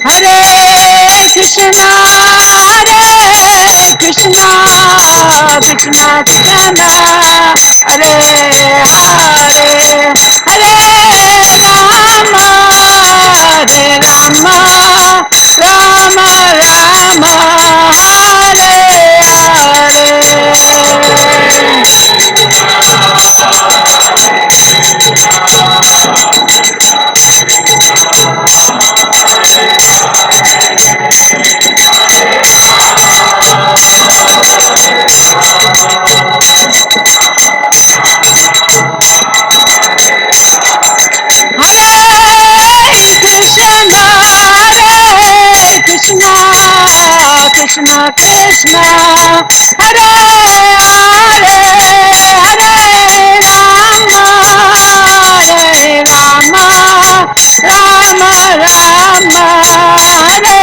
Hare Krishna, Hare Krishna, Krishna Krishna, Hare Hare, Hare Rama, Hare Rama, Rama Rama, Hare Krishna, Krishna Krishna, Hare Hare, Hare Rama, Hare Rama, Rama Rama, Hare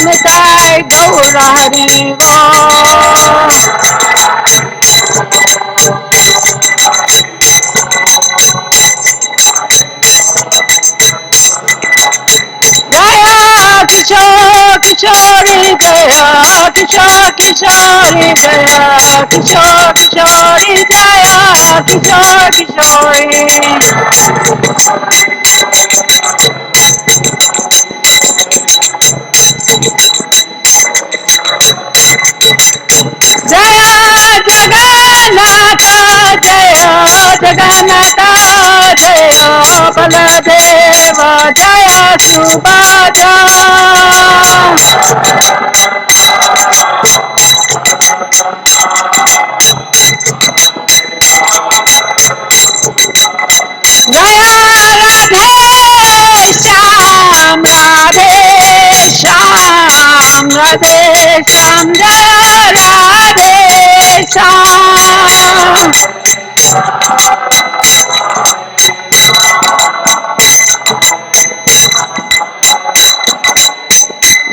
Nitai Gaura Hari Bo. Jaya Kishore Kishori Jaya Kishore Kishori Jaya Kishore Kishori Jaya Kishore Kishori Jaya Jagannatha Jaya Jagannatha Jaya Baladeva Jaya Subhadra Jaya Radhe Shyam Radhe Shyam Radhe Shyam Jaya Radhe Shyam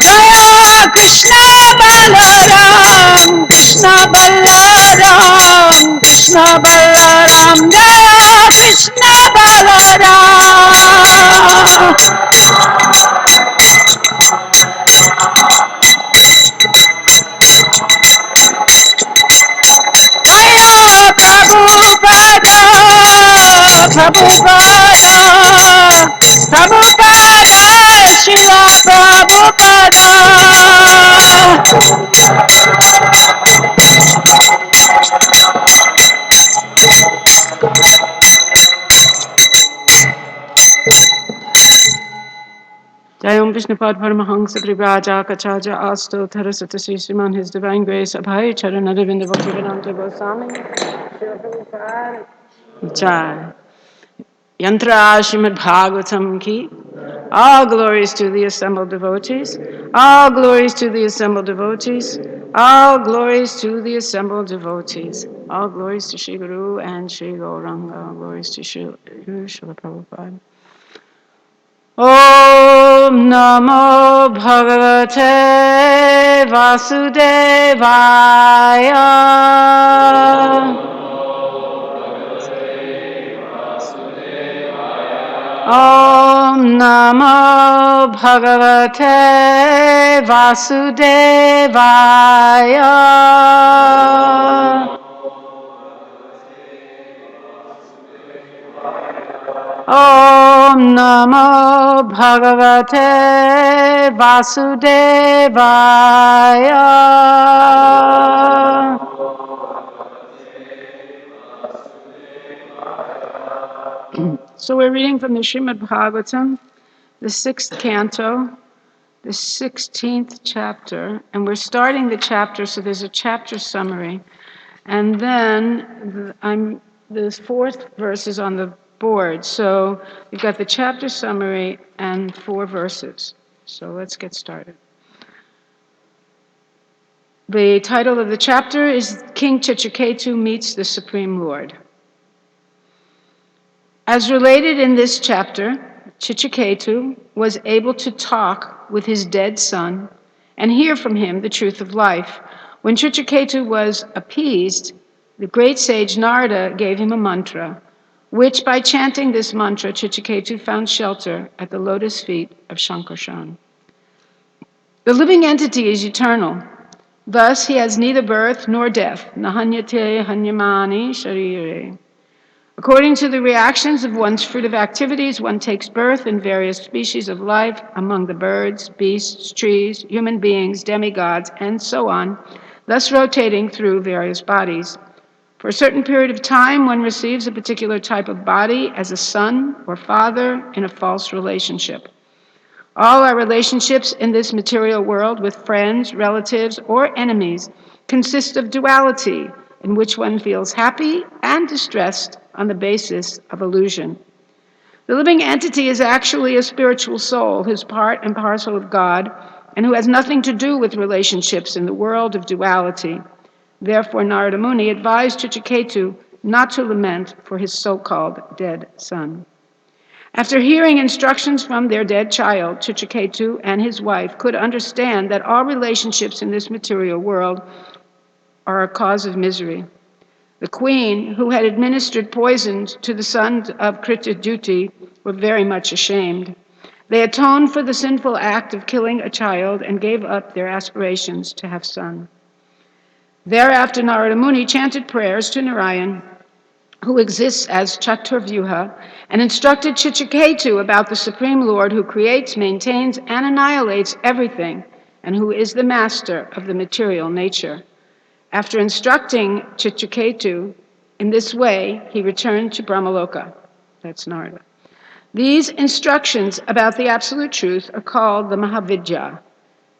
Jaya Krishna Balaram Krishna Balaram Krishna Balaram Jaya Krishna Balaram Jaya Prabhupada Prabhupada Prabhupada Shila Prabhupada Jai Om Vishnupad Paramahansa Grivaja Kachaja Asto Tharasata Sriman, His Divine Grace Abhay Charanaravinda Bhaktivedanta Goswami Srila Prabhupada Jai. Yantra Srimad Bhagvatam ki. All glories to the assembled devotees. All glories to the assembled devotees. All glories to the assembled devotees. All glories to Shri Guru and Shri Gauranga. All glories to Shri Prabhupada. Om Namo Bhagavate Vasudevaya. Om Namo Bhagavate Vasudevaya. Om Namo Bhagavate Vasudevaya. So we're reading from the Srimad Bhagvatam, the 6th canto, the 16th chapter, and we're starting the chapter, so there's a chapter summary. And then the 4th verse is on the board. So you've got the chapter summary and 4 verses. So let's get started. The title of the chapter is King Chichiketu Meets the Supreme Lord. As related in this chapter, Chichiketu was able to talk with his dead son and hear from him the truth of life. When Chichiketu was appeased, the great sage Narada gave him a mantra, which by chanting this mantra, Chichiketu found shelter at the lotus feet of Shankarshan. The living entity is eternal. Thus, he has neither birth nor death. Nahanyate hanyamani sharire. According to the reactions of one's fruitive activities, one takes birth in various species of life among the birds, beasts, trees, human beings, demigods, and so on, thus rotating through various bodies. For a certain period of time, one receives a particular type of body as a son or father in a false relationship. All our relationships in this material world with friends, relatives, or enemies consist of duality, in which one feels happy and distressed on the basis of illusion. The living entity is actually a spiritual soul who's part and parcel of God and who has nothing to do with relationships in the world of duality. Therefore, Narada Muni advised Chichiketu not to lament for his so-called dead son. After hearing instructions from their dead child, Chichiketu and his wife could understand that all relationships in this material world are a cause of misery. The queen, who had administered poison to the sons of Kritaduti, were very much ashamed. They atoned for the sinful act of killing a child and gave up their aspirations to have son. Thereafter, Narada Muni chanted prayers to Narayan, who exists as Chaturvyuha, and instructed Chichiketu about the Supreme Lord who creates, maintains, and annihilates everything, and who is the master of the material nature. After instructing Chichiketu in this way, he returned to Brahmaloka. That's Narada. These instructions about the absolute truth are called the Mahavidya.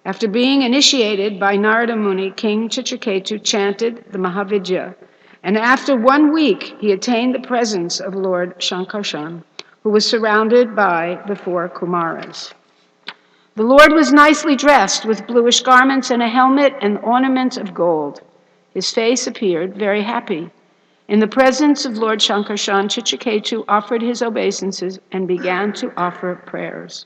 After being initiated by Narada Muni, King Chichiketu chanted the Mahavidya, and after 1 week, he attained the presence of Lord Shankarshan, who was surrounded by the 4 Kumaras. The Lord was nicely dressed with bluish garments and a helmet and ornaments of gold. His face appeared very happy. In the presence of Lord Shankarshan, Chichiketu offered his obeisances and began to offer prayers.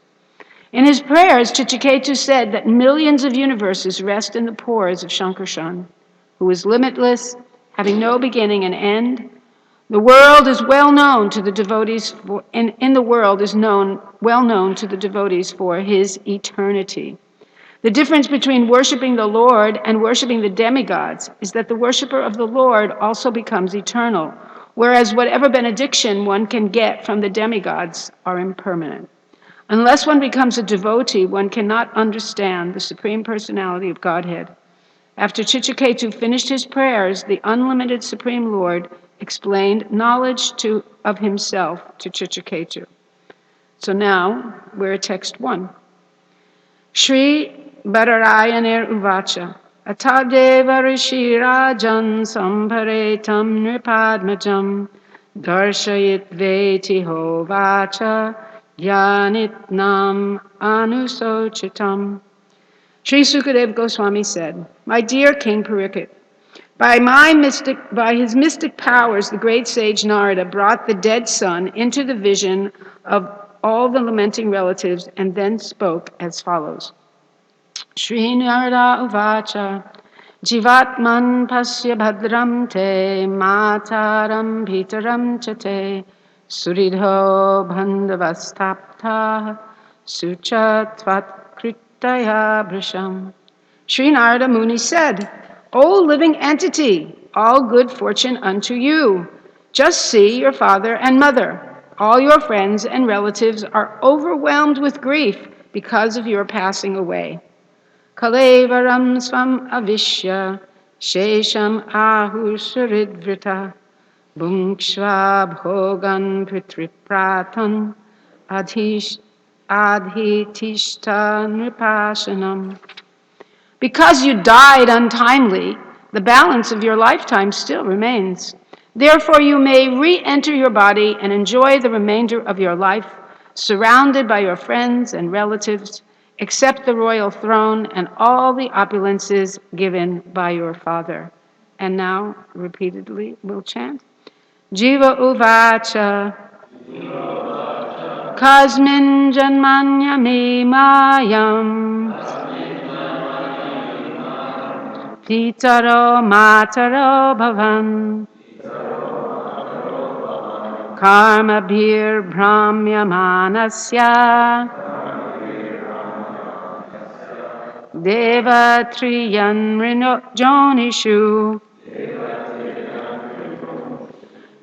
In his prayers, Chichiketu said that millions of universes rest in the pores of Shankarshan, who is limitless, having no beginning and end. The world is well known to the devotees, in the world is well known to the devotees for his eternity. The difference between worshiping the Lord and worshiping the demigods is that the worshiper of the Lord also becomes eternal, whereas whatever benediction one can get from the demigods are impermanent. Unless one becomes a devotee, one cannot understand the Supreme Personality of Godhead. After Chichiketu finished his prayers, the unlimited Supreme Lord explained knowledge of himself to Chichiketu. So now we're at text 1. Shri Badarayanir Uvacha Atadeva Rishi Rajan Sambharetam Nripadmajam Darshayit Veti Hovacha Yanitnam Anusochitam. Sri Sukadeva Goswami said, "My dear King Parikshit, by his mystic powers, the great sage Narada brought the dead son into the vision of all the lamenting relatives and then spoke as follows. Shri Narada Uvacha Jivatman Pasya Bhadram Te Mataram Bhitaram Chate Suridho Bandhavastapta Suchatvat Kritaya Brisham. Sri Narada Muni said, O living entity, all good fortune unto you. Just see your father and mother. All your friends and relatives are overwhelmed with grief because of your passing away. Kalevaram svam avishya shesham ahur suridvrita bhunkshva bhogan pritripratan adhitishta nripashanam. Because you died untimely, the balance of your lifetime still remains. Therefore, you may re-enter your body and enjoy the remainder of your life, surrounded by your friends and relatives, accept the royal throne and all the opulences given by your father. And now, repeatedly, we'll chant. Jiva uvacha kasmin janmanya me mayam pitaro mataro bhavan karma bhir brahmyamanasya Deva triyan jonishu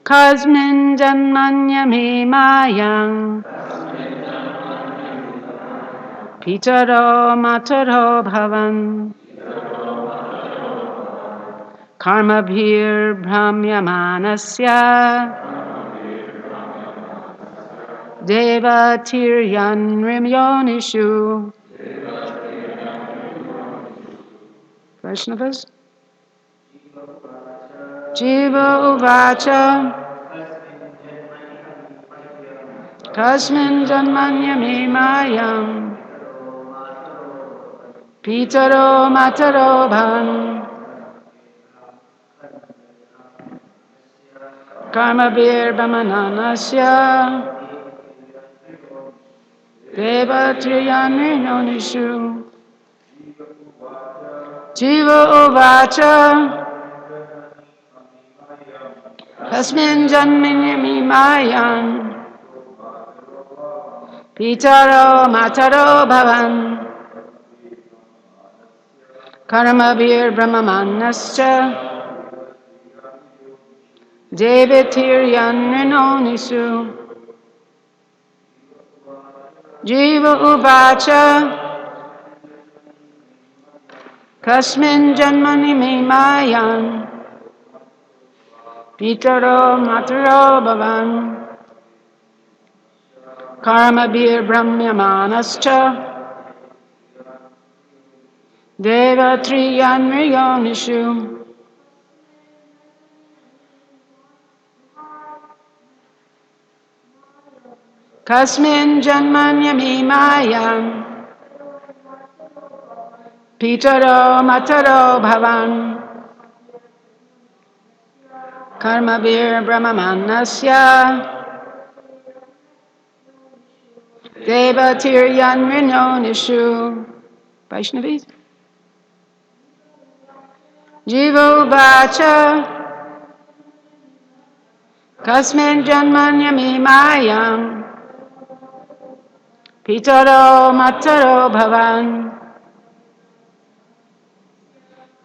kasmin janmanya me mayam pitaro mataro bhavan karma bhir brahmyamanasya Deva tiryan yonishu Vaishnavas Jiva uvacha Kasmin janmanya me mayam Pitaro mataro bhan Karma bir brahmananasya Deva triyaninonishu Jiva uvacha Kasmin janmanya me mayam Pitaro mataro bhavan Karma bir brahmanasya Devatiryanrinonisu Jiva uvacha Kasmin janmani me mayan Pitaro mataro bhavan Karma bir brahmyamanascha Devatriyanriyonishu Kasmin janmanya me mayan Pitaro mataro bhavan Karma bir brahmamanasya Devatiryanriyonishu Vaishnavis Jiva uvacha Kasmin janmanya me mayam Pitaro mataro bhavan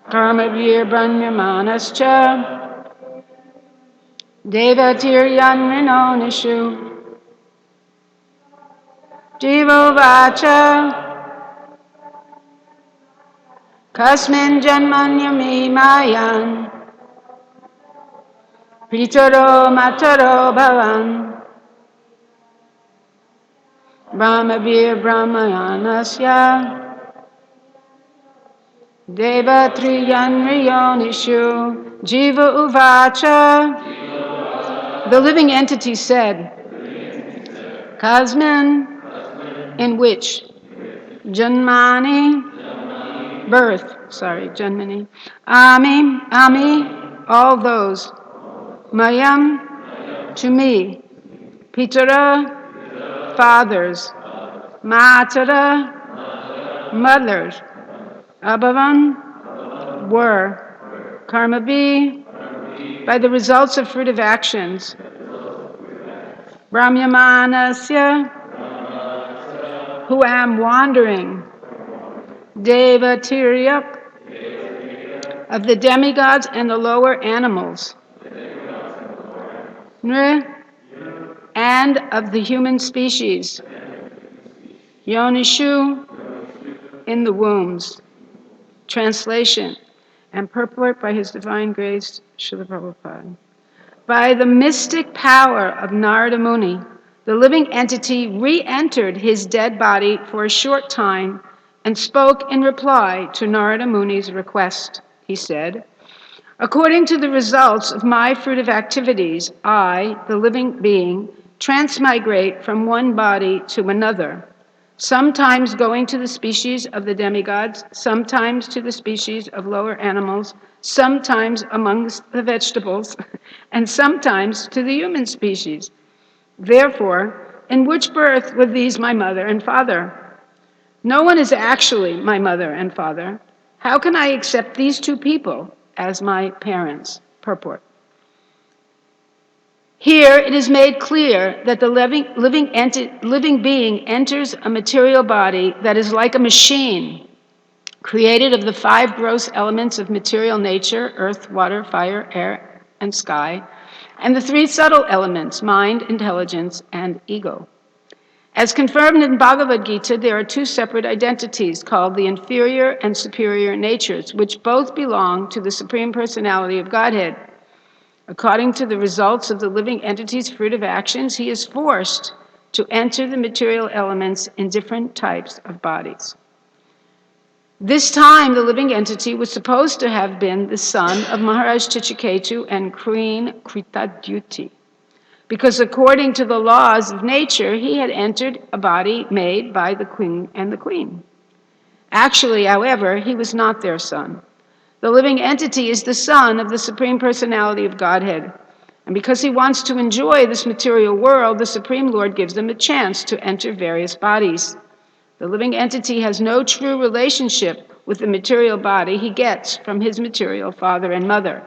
Karma vir brahmamanascha Devatiryanrinonishu Jiva uvacha Kasmin janmanya me mayan Pitaro mataro bhavan Brahmavir brahmayanasya Devatriyanriyonishu Jiva uvacha The living entity said, Kasmin, in which Janmani, Janmani, Ami, all those, Mayam, to me, Pitara, fathers, Matara, mothers, Abhavan, were, Karmabi, by the results of fruitive actions, Brahmyamanasya, who am wandering, Devatiryak, of the demigods and the lower animals, Nri, and of the human species, Yonishu, in the wombs. Translation and purport by His Divine Grace, Srila Prabhupada. By the mystic power of Narada Muni, the living entity re-entered his dead body for a short time and spoke in reply to Narada Muni's request. He said, according to the results of my fruitive activities, I, the living being, transmigrate from one body to another. sometimes going to the species of the demigods, sometimes to the species of lower animals, sometimes amongst the vegetables, and sometimes to the human species. Therefore, in which birth were these my mother and father? No one is actually my mother and father. How can I accept these two people as my parents? Purport. Here it is made clear that the living being enters a material body that is like a machine, created of the 5 gross elements of material nature, earth, water, fire, air, and sky, and the 3 subtle elements, mind, intelligence, and ego. As confirmed in Bhagavad Gita, there are 2 separate identities called the inferior and superior natures, which both belong to the Supreme Personality of Godhead. According to the results of the living entity's fruitive actions, he is forced to enter the material elements in different types of bodies. This time, the living entity was supposed to have been the son of Maharaj Chichiketu and Queen Kritadyuti, because according to the laws of nature, he had entered a body made by the king and the queen. Actually, however, he was not their son. The living entity is the son of the Supreme Personality of Godhead. And because he wants to enjoy this material world, the Supreme Lord gives him a chance to enter various bodies. The living entity has no true relationship with the material body he gets from his material father and mother.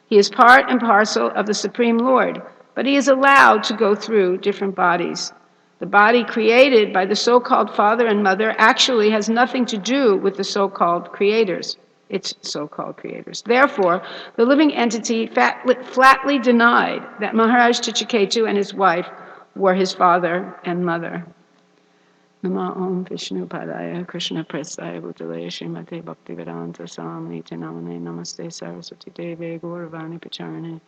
He is part and parcel of the Supreme Lord, but he is allowed to go through different bodies. The body created by the so-called father and mother actually has nothing to do with the so-called creators. Its so-called creators. Therefore, the living entity flatly denied that Maharaj Chichiketu and his wife were his father and mother. Nama Om Vishnu Padaya Krishna Prasaya Bhutale Srimate Bhaktivedanta Swami Namane Namaste Saraswati Deve Gauravani Pacharane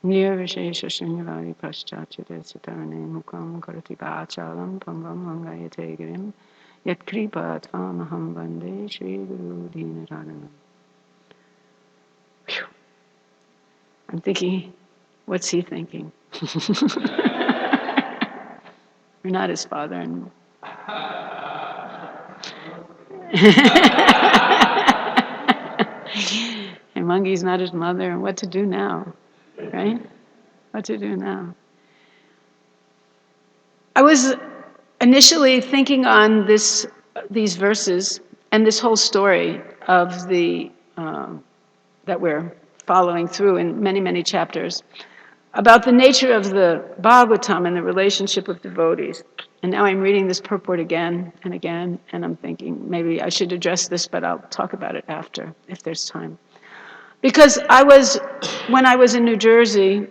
Nirvishesha Srinivadi Paschachite Sitarane Mukam Karati Bhachalam Pangam Langayate Girim Yat Kripa Tvamaham Vande Shri Guru Dinaranam. I'm thinking, what's he thinking? We're not his father. And Mangi's not his mother. And what to do now, right? What to do now? I was initially thinking on these verses and this whole story of the that we're following through in many, many chapters, about the nature of the Bhagavatam and the relationship of devotees. And now I'm reading this purport again, and I'm thinking maybe I should address this, but I'll talk about it after, if there's time. Because when I was in New Jersey,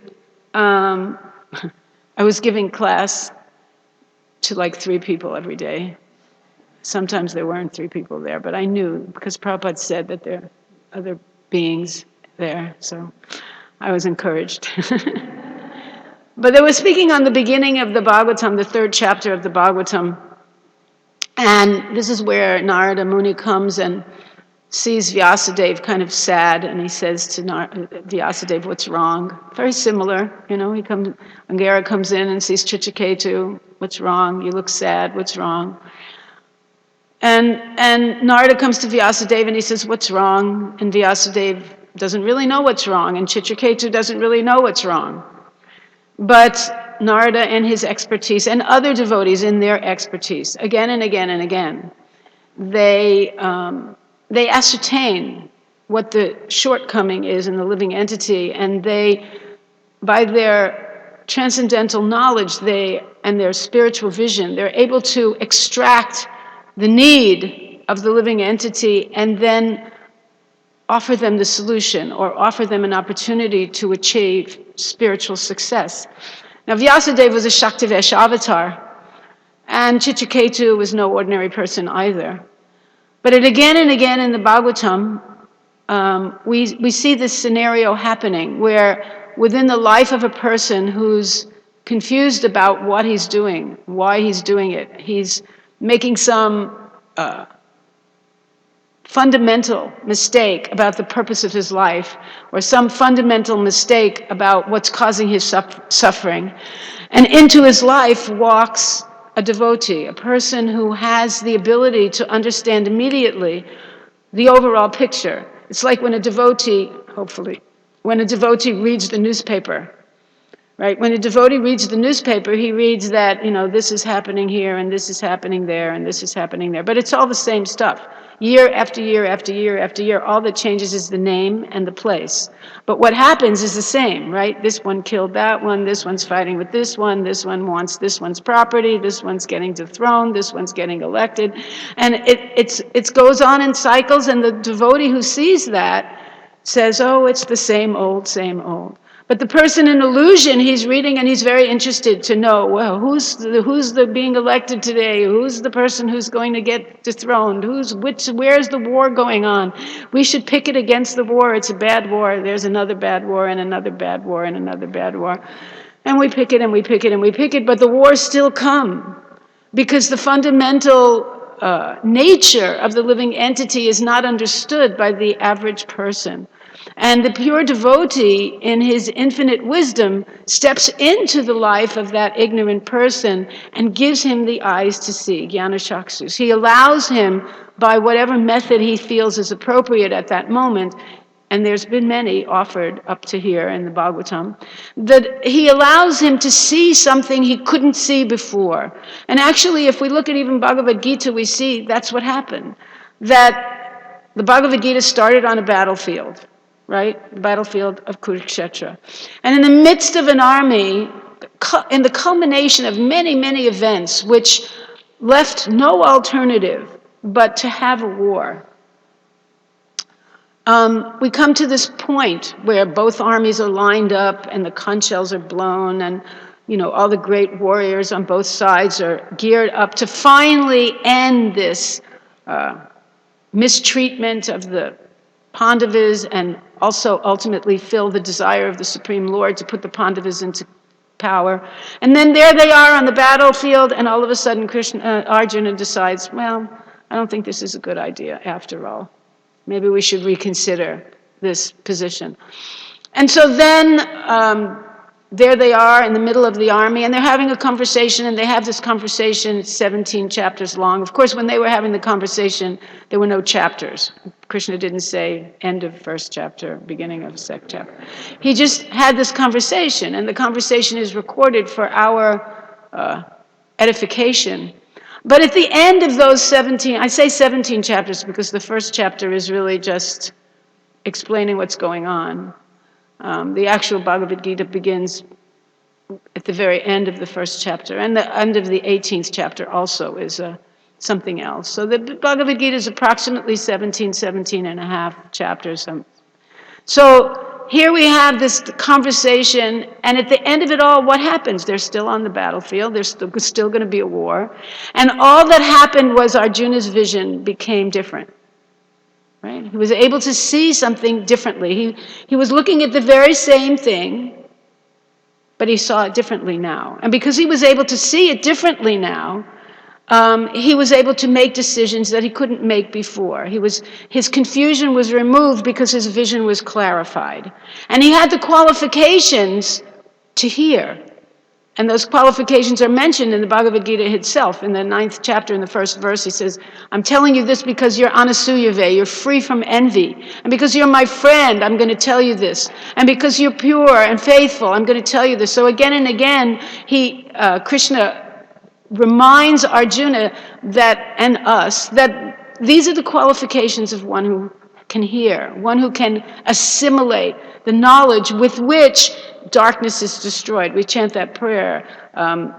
I was giving class to like 3 people every day. Sometimes there weren't 3 people there, but I knew, because Prabhupada said that there are other beings there, so I was encouraged. But they were speaking on the beginning of the Bhagavatam, the 3rd chapter of the Bhagavatam, and this is where Narada Muni comes and sees Vyasadeva kind of sad, and he says to Vyasadeva, "What's wrong?" Very similar, Angara comes in and sees Chichiketu, "What's wrong? You look sad, what's wrong?" And Narada comes to Vyasadeva and he says, "What's wrong?" And Vyasadeva doesn't really know what's wrong, and Chichiketu doesn't really know what's wrong. But Narada and his expertise, and other devotees in their expertise, again and again and again, they ascertain what the shortcoming is in the living entity, and by their transcendental knowledge and their spiritual vision, they're able to extract the need of the living entity and then offer them the solution or offer them an opportunity to achieve spiritual success. Now, Vyasadeva was a Shaktivesh avatar, and Chichiketu was no ordinary person either. But again and again in the Bhagavatam, we see this scenario happening where within the life of a person who's confused about what he's doing, why he's doing it, he's making some fundamental mistake about the purpose of his life, or some fundamental mistake about what's causing his suffering. And into his life walks a devotee, a person who has the ability to understand immediately the overall picture. It's like when a devotee, hopefully, when a devotee reads the newspaper, right? When a devotee reads the newspaper, he reads that, this is happening here, and this is happening there, and this is happening there. But it's all the same stuff. Year after year after year after year, all that changes is the name and the place. But what happens is the same, right? This one killed that one, this one's fighting with this one wants this one's property, this one's getting dethroned, this one's getting elected. And it goes on in cycles, and the devotee who sees that says, oh, it's the same old, same old. But the person in illusion, he's reading and he's very interested to know, well, who's the being elected today? Who's the person who's going to get dethroned? Where's the war going on? We should pick it against the war. It's a bad war. There's another bad war and another bad war and another bad war. And we pick it and we pick it and we pick it, but the wars still come because the fundamental nature of the living entity is not understood by the average person. And the pure devotee, in his infinite wisdom, steps into the life of that ignorant person and gives him the eyes to see, jnana chaksus. He allows him, by whatever method he feels is appropriate at that moment, and there's been many offered up to here in the Bhagavatam, that he allows him to see something he couldn't see before. And actually, if we look at even Bhagavad Gita, we see that's what happened. That the Bhagavad Gita started on a battlefield, right? The battlefield of Kurukshetra. And in the midst of an army, in the culmination of many, many events, which left no alternative but to have a war, we come to this point where both armies are lined up and the conch shells are blown and all the great warriors on both sides are geared up to finally end this mistreatment of the Pandavas and also ultimately fill the desire of the Supreme Lord to put the Pandavas into power. And then there they are on the battlefield, and all of a sudden Arjuna decides, well, I don't think this is a good idea after all. Maybe we should reconsider this position. And so then there they are in the middle of the army, and they're having a conversation, and they have this conversation, it's 17 chapters long. Of course, when they were having the conversation, there were no chapters. Krishna didn't say end of first chapter, beginning of second chapter. He just had this conversation, and the conversation is recorded for our edification. But at the end of those 17, I say 17 chapters because the first chapter is really just explaining what's going on. The actual Bhagavad Gita begins at the very end of the first chapter, and the end of the 18th chapter also is something else. So the Bhagavad Gita is approximately 17 and a half chapters. So here we have this conversation, and at the end of it all, what happens? They're still on the battlefield. There's still going to be a war. And all that happened was Arjuna's vision became different. Right? He was able to see something differently. He was looking at the very same thing, but he saw it differently now. And because he was able to see it differently now, he was able to make decisions that he couldn't make before. His confusion was removed because his vision was clarified. And he had the qualifications to hear. And those qualifications are mentioned in the Bhagavad Gita itself. In the 9th chapter, in the first verse, he says, I'm telling you this because you're anasuyave, you're free from envy. And because you're my friend, I'm going to tell you this. And because you're pure and faithful, I'm going to tell you this. So again and again, Krishna reminds Arjuna and us that these are the qualifications of one who can hear, one who can assimilate the knowledge with which darkness is destroyed. We chant that prayer. Om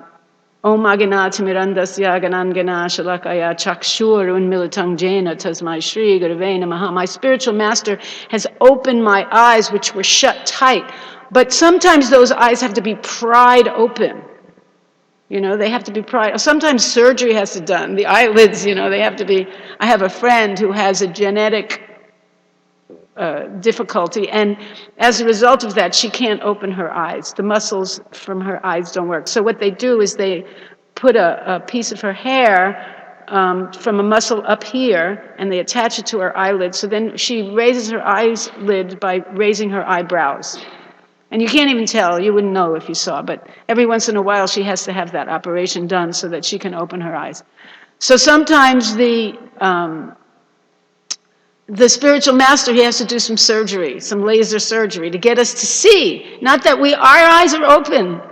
Aganatimirandasya Ganangana Shalakaya Chakshur Unmilitang Jena Tasmai Shri Gurave Namaha. My spiritual master has opened my eyes which were shut tight. But sometimes those eyes have to be pried open. They have to be pried. Sometimes surgery has to be done. The eyelids, they have to be. I have a friend who has a genetic difficulty, and as a result of that, she can't open her eyes. The muscles from her eyes don't work. So what they do is they put a piece of her hair from a muscle up here, and they attach it to her eyelid. So then she raises her eyelid by raising her eyebrows. And you can't even tell, you wouldn't know if you saw, but every once in a while she has to have that operation done so that she can open her eyes. So sometimes the spiritual master, he has to do some surgery, some laser surgery to get us to see. Not that our eyes are open,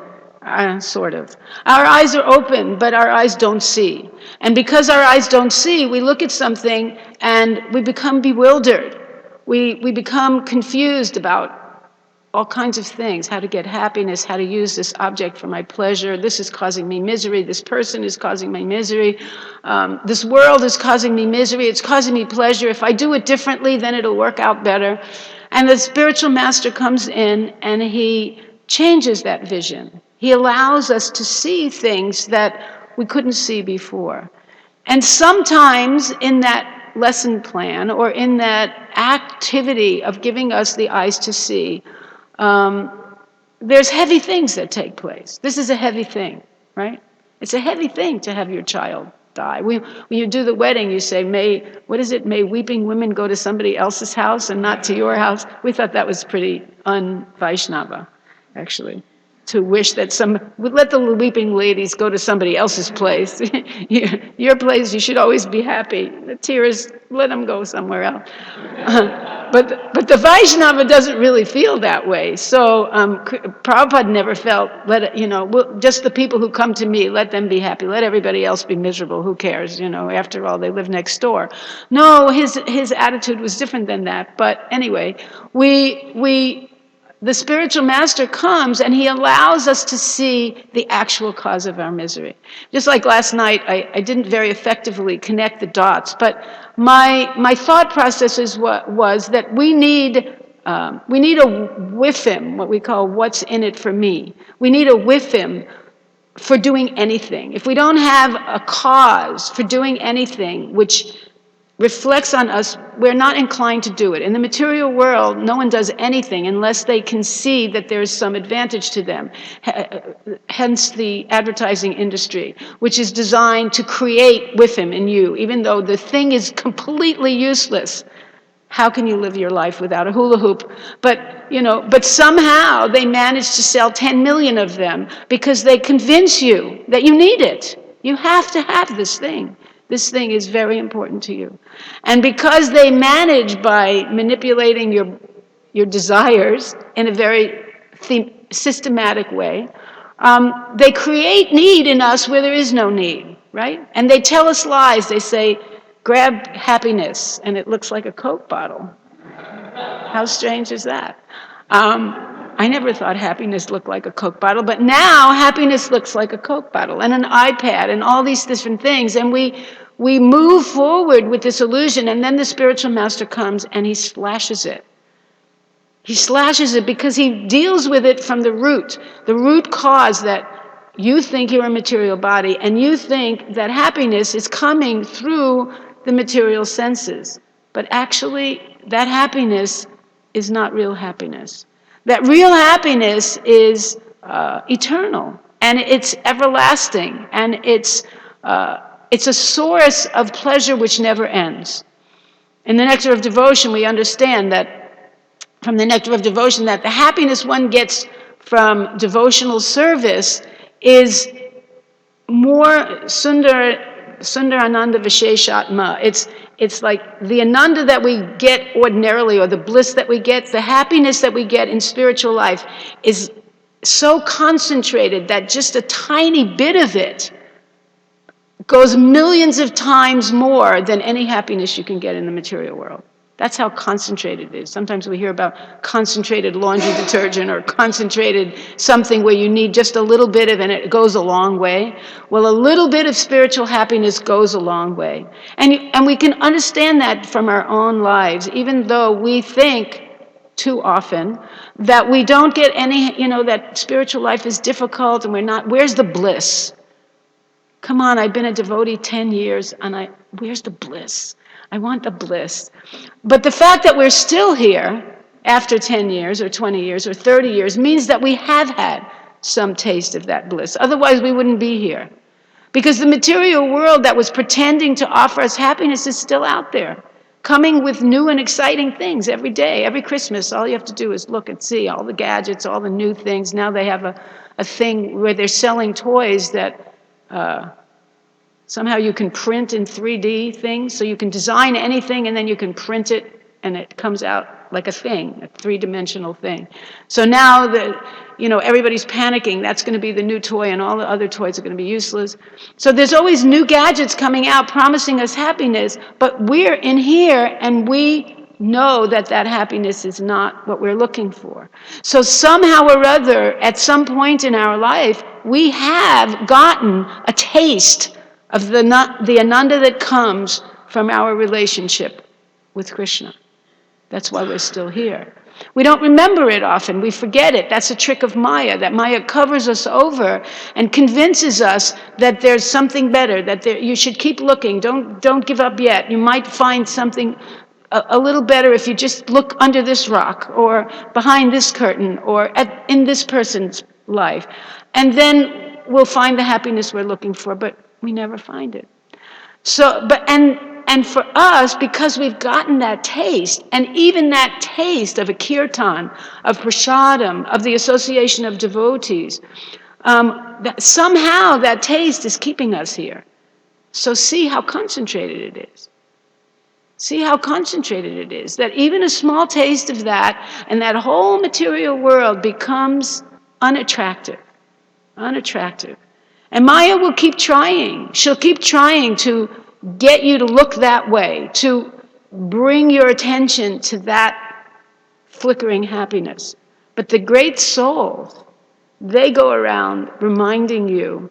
sort of. Our eyes are open, but our eyes don't see. And because our eyes don't see, we look at something and we become bewildered. We become confused about all kinds of things, how to get happiness, how to use this object for my pleasure. This is causing me misery. This person is causing me misery. This world is causing me misery. It's causing me pleasure. If I do it differently, then it'll work out better. And the spiritual master comes in and he changes that vision. He allows us to see things that we couldn't see before. And sometimes in that lesson plan or in that activity of giving us the eyes to see, there's heavy things that take place. This is a heavy thing, right? It's a heavy thing to have your child die. When you do the wedding, you say, may weeping women go to somebody else's house and not to your house? We thought that was pretty un-Vaishnava, actually. To wish that let the weeping ladies go to somebody else's place. Your place, you should always be happy. The tears, let them go somewhere else. But the Vaishnava doesn't really feel that way. So Prabhupada never felt, just the people who come to me, let them be happy. Let everybody else be miserable. Who cares? After all, they live next door. No, his attitude was different than that. But anyway, the spiritual master comes and he allows us to see the actual cause of our misery. Just like last night, I didn't very effectively connect the dots, but my thought process was that we need a whiffim, what we call what's in it for me. We need a whiffim for doing anything. If we don't have a cause for doing anything which reflects on us, we're not inclined to do it. In the material world, no one does anything unless they can see that there's some advantage to them. Hence the advertising industry, which is designed to create whiffim in you, even though the thing is completely useless. How can you live your life without a hula hoop? But somehow they manage to sell 10 million of them because they convince you that you need it. You have to have this thing. This thing is very important to you. And because they manage by manipulating your desires in a very systematic way, they create need in us where there is no need, right? And they tell us lies. They say, grab happiness, and it looks like a Coke bottle. How strange is that? I never thought happiness looked like a Coke bottle, but now happiness looks like a Coke bottle and an iPad and all these different things. And we move forward with this illusion, and then the spiritual master comes and he slashes it. He slashes it because he deals with it from the root cause that you think you're a material body and you think that happiness is coming through the material senses. But actually, that happiness is not real happiness. That real happiness is eternal, and it's everlasting, and it's a source of pleasure which never ends. In the Nectar of Devotion, we understand that, from the Nectar of Devotion, that the happiness one gets from devotional service is more Sundar Ananda Visheshatma. It's like the ananda that we get ordinarily, or the bliss that we get, the happiness that we get in spiritual life is so concentrated that just a tiny bit of it goes millions of times more than any happiness you can get in the material world. That's how concentrated it is. Sometimes we hear about concentrated laundry detergent or concentrated something where you need just a little bit of it and it goes a long way. Well, a little bit of spiritual happiness goes a long way. And we can understand that from our own lives, even though we think too often that we don't get any, that spiritual life is difficult and where's the bliss? Come on, I've been a devotee 10 years and where's the bliss? I want the bliss. But the fact that we're still here after 10 years or 20 years or 30 years means that we have had some taste of that bliss. Otherwise, we wouldn't be here. Because the material world that was pretending to offer us happiness is still out there. coming with new and exciting things every day. Every Christmas, all you have to do is look and see all the gadgets, all the new things. Now they have a thing where they're selling toys that somehow you can print in 3D things, so you can design anything and then you can print it and it comes out like a thing, a three-dimensional thing. So now everybody's panicking. That's going to be the new toy and all the other toys are going to be useless. So there's always new gadgets coming out promising us happiness, but we're in here and we know that happiness is not what we're looking for. So somehow or other, at some point in our life, we have gotten a taste of the ananda that comes from our relationship with Krishna. That's why we're still here. We don't remember it often. We forget it. That's a trick of Maya, that Maya covers us over and convinces us that there's something better, that you should keep looking. Don't give up yet. You might find something a little better if you just look under this rock or behind this curtain or in this person's life. And then we'll find the happiness we're looking for, but we never find it. So, and for us, because we've gotten that taste, and even that taste of a kirtan, of prasadam, of the association of devotees, somehow that taste is keeping us here. So see how concentrated it is. See how concentrated it is, that even a small taste of that, and that whole material world becomes unattractive. Unattractive. And Maya will keep trying. She'll keep trying to get you to look that way, to bring your attention to that flickering happiness. But the great souls, they go around reminding you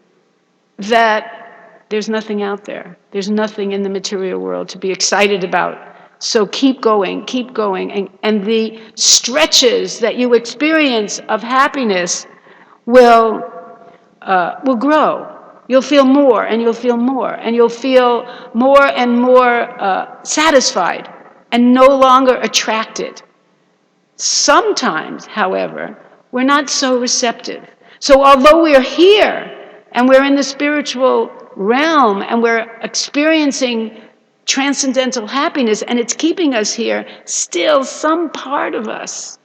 that there's nothing out there. There's nothing in the material world to be excited about. So keep going, keep going. And the stretches that you experience of happiness will grow. You'll feel more, and you'll feel more, and you'll feel more and more satisfied and no longer attracted. Sometimes, however, we're not so receptive. So although we're here and we're in the spiritual realm and we're experiencing transcendental happiness and it's keeping us here, still some part of us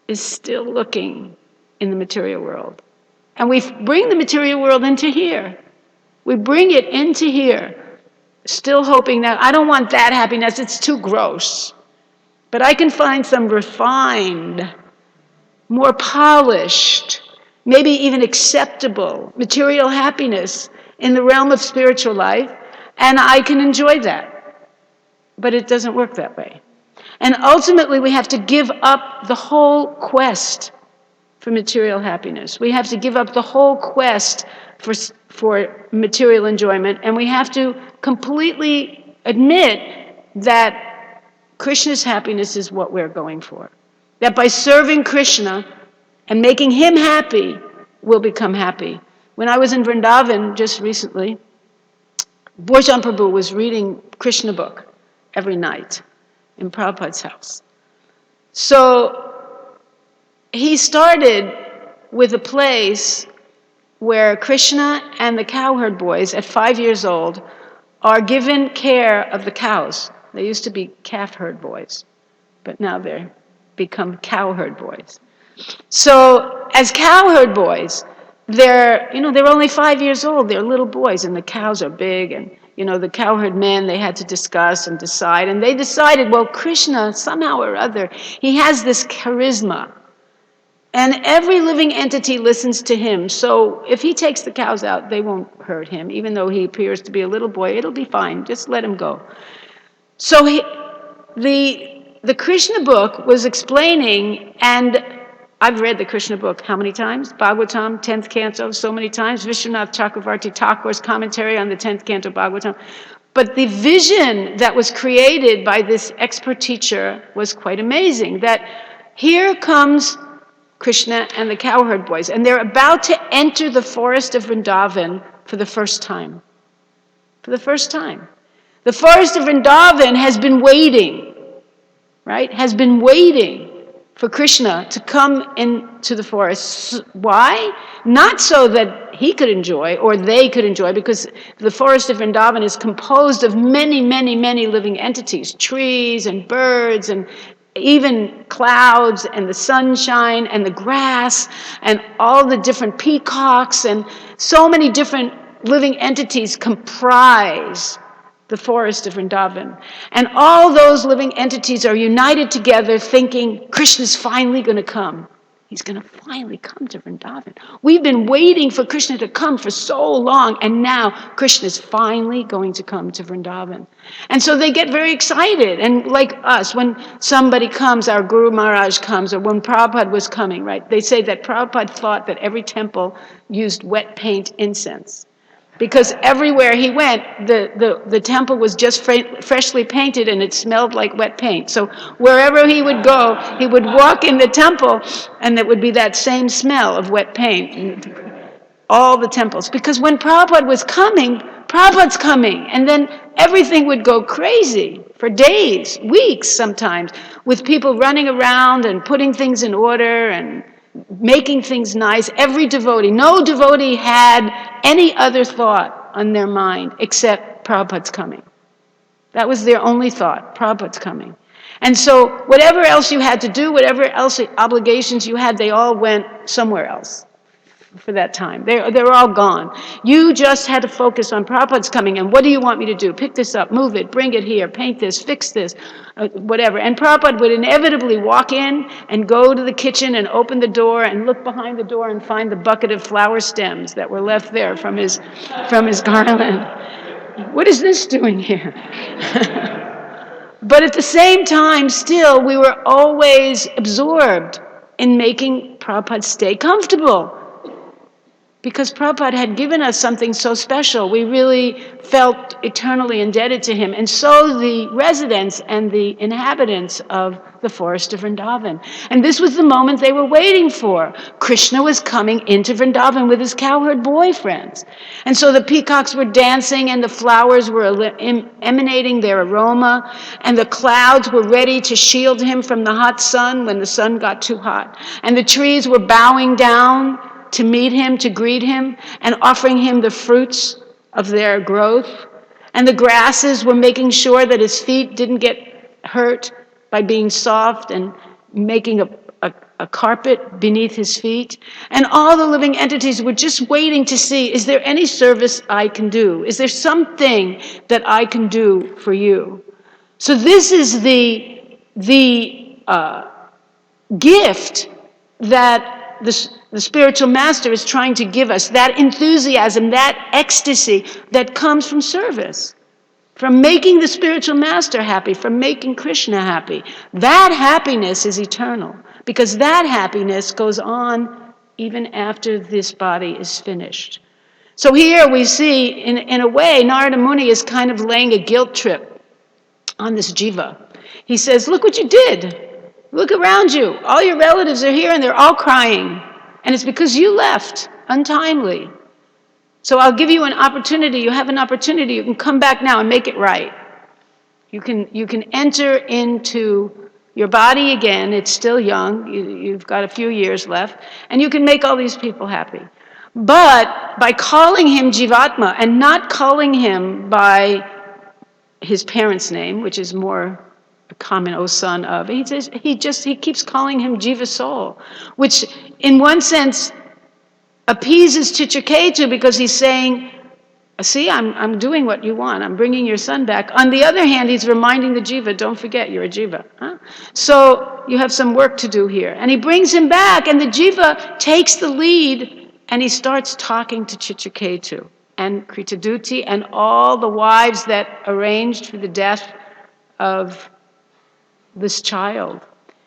is still looking in the material world. And we bring the material world into here. We bring it into here, still hoping that, I don't want that happiness, it's too gross. But I can find some refined, more polished, maybe even acceptable material happiness in the realm of spiritual life, and I can enjoy that. But it doesn't work that way. And ultimately, we have to give up the whole quest for material happiness. We have to give up the whole quest for material enjoyment, and we have to completely admit that Krishna's happiness is what we're going for. That by serving Krishna and making him happy, we'll become happy. When I was in Vrindavan just recently, Bhurjan Prabhu was reading Krishna book every night in Prabhupada's house. So he started with a place where Krishna and the cowherd boys at 5 years old are given care of the cows. They used to be calf herd boys, but now they're become cowherd boys. So as cowherd boys, they're only 5 years old. They're little boys, and the cows are big, and the cowherd men, they had to discuss and decide, and they decided, well, Krishna, somehow or other, he has this charisma. And every living entity listens to him. So if he takes the cows out, they won't hurt him. Even though he appears to be a little boy, it'll be fine. Just let him go. So the Krishna book was explaining, and I've read the Krishna book how many times? Bhagavatam, 10th canto, so many times. Vishwanath Chakravarti Thakur's commentary on the 10th canto Bhagavatam. But the vision that was created by this expert teacher was quite amazing. That here comes Krishna and the cowherd boys, and they're about to enter the forest of Vrindavan for the first time. For the first time. The forest of Vrindavan has been waiting, right? Has been waiting for Krishna to come into the forest. Why? Not so that he could enjoy, or they could enjoy, because the forest of Vrindavan is composed of many, many, many living entities, trees and birds and even clouds and the sunshine and the grass and all the different peacocks, and so many different living entities comprise the forest of Vrindavan. And all those living entities are united together thinking, Krishna's finally going to come. He's going to finally come to Vrindavan. We've been waiting for Krishna to come for so long, and now Krishna's finally going to come to Vrindavan. And so they get very excited. And like us, when somebody comes, our Guru Maharaj comes, or when Prabhupada was coming, right? They say that Prabhupada thought that every temple used wet paint incense. Because everywhere he went, the temple was just freshly painted and it smelled like wet paint. So wherever he would go, he would walk in the temple and it would be that same smell of wet paint. All the temples. Because when Prabhupada was coming, Prabhupada's coming. And then everything would go crazy for days, weeks sometimes, with people running around and putting things in order and making things nice. Every devotee, no devotee had any other thought on their mind except Prabhupada's coming. That was their only thought, Prabhupada's coming. And so whatever else you had to do, whatever else obligations you had, they all went somewhere else for that time. They're all gone. You just had to focus on Prabhupada's coming, and what do you want me to do? Pick this up, move it, bring it here, paint this, fix this, whatever. And Prabhupada would inevitably walk in and go to the kitchen and open the door and look behind the door and find the bucket of flower stems that were left there from his garland. What is this doing here? But at the same time, still, we were always absorbed in making Prabhupada stay comfortable. Because Prabhupada had given us something so special, we really felt eternally indebted to him. And so the residents and the inhabitants of the forest of Vrindavan. And this was the moment they were waiting for. Krishna was coming into Vrindavan with his cowherd boyfriends. And so the peacocks were dancing and the flowers were emanating their aroma, and the clouds were ready to shield him from the hot sun when the sun got too hot. And the trees were bowing down to meet him, to greet him, and offering him the fruits of their growth. And the grasses were making sure that his feet didn't get hurt by being soft and making a carpet beneath his feet. And all the living entities were just waiting to see, is there any service I can do? Is there something that I can do for you? So this is the gift that the spiritual master is trying to give us, that enthusiasm, that ecstasy that comes from service, from making the spiritual master happy, from making Krishna happy. That happiness is eternal, because that happiness goes on even after this body is finished. So here we see, in a way, Narada Muni is kind of laying a guilt trip on this jiva. He says, look what you did. Look around you. All your relatives are here and they're all crying. And it's because you left untimely. So I'll give you an opportunity. You have an opportunity. You can come back now and make it right. You can enter into your body again. It's still young. You've got a few years left. And you can make all these people happy. But by calling him Jivatma and not calling him by his parents' name, which is more common, O son of, he keeps calling him Jiva soul, which in one sense appeases Chitraketu, because he's saying, see, I'm doing what you want. I'm bringing your son back. On the other hand, he's reminding the jiva, don't forget, you're a jiva. Huh? So you have some work to do here. And he brings him back, and the jiva takes the lead, and he starts talking to Chitraketu and Kritaduti and all the wives that arranged for the death of this child.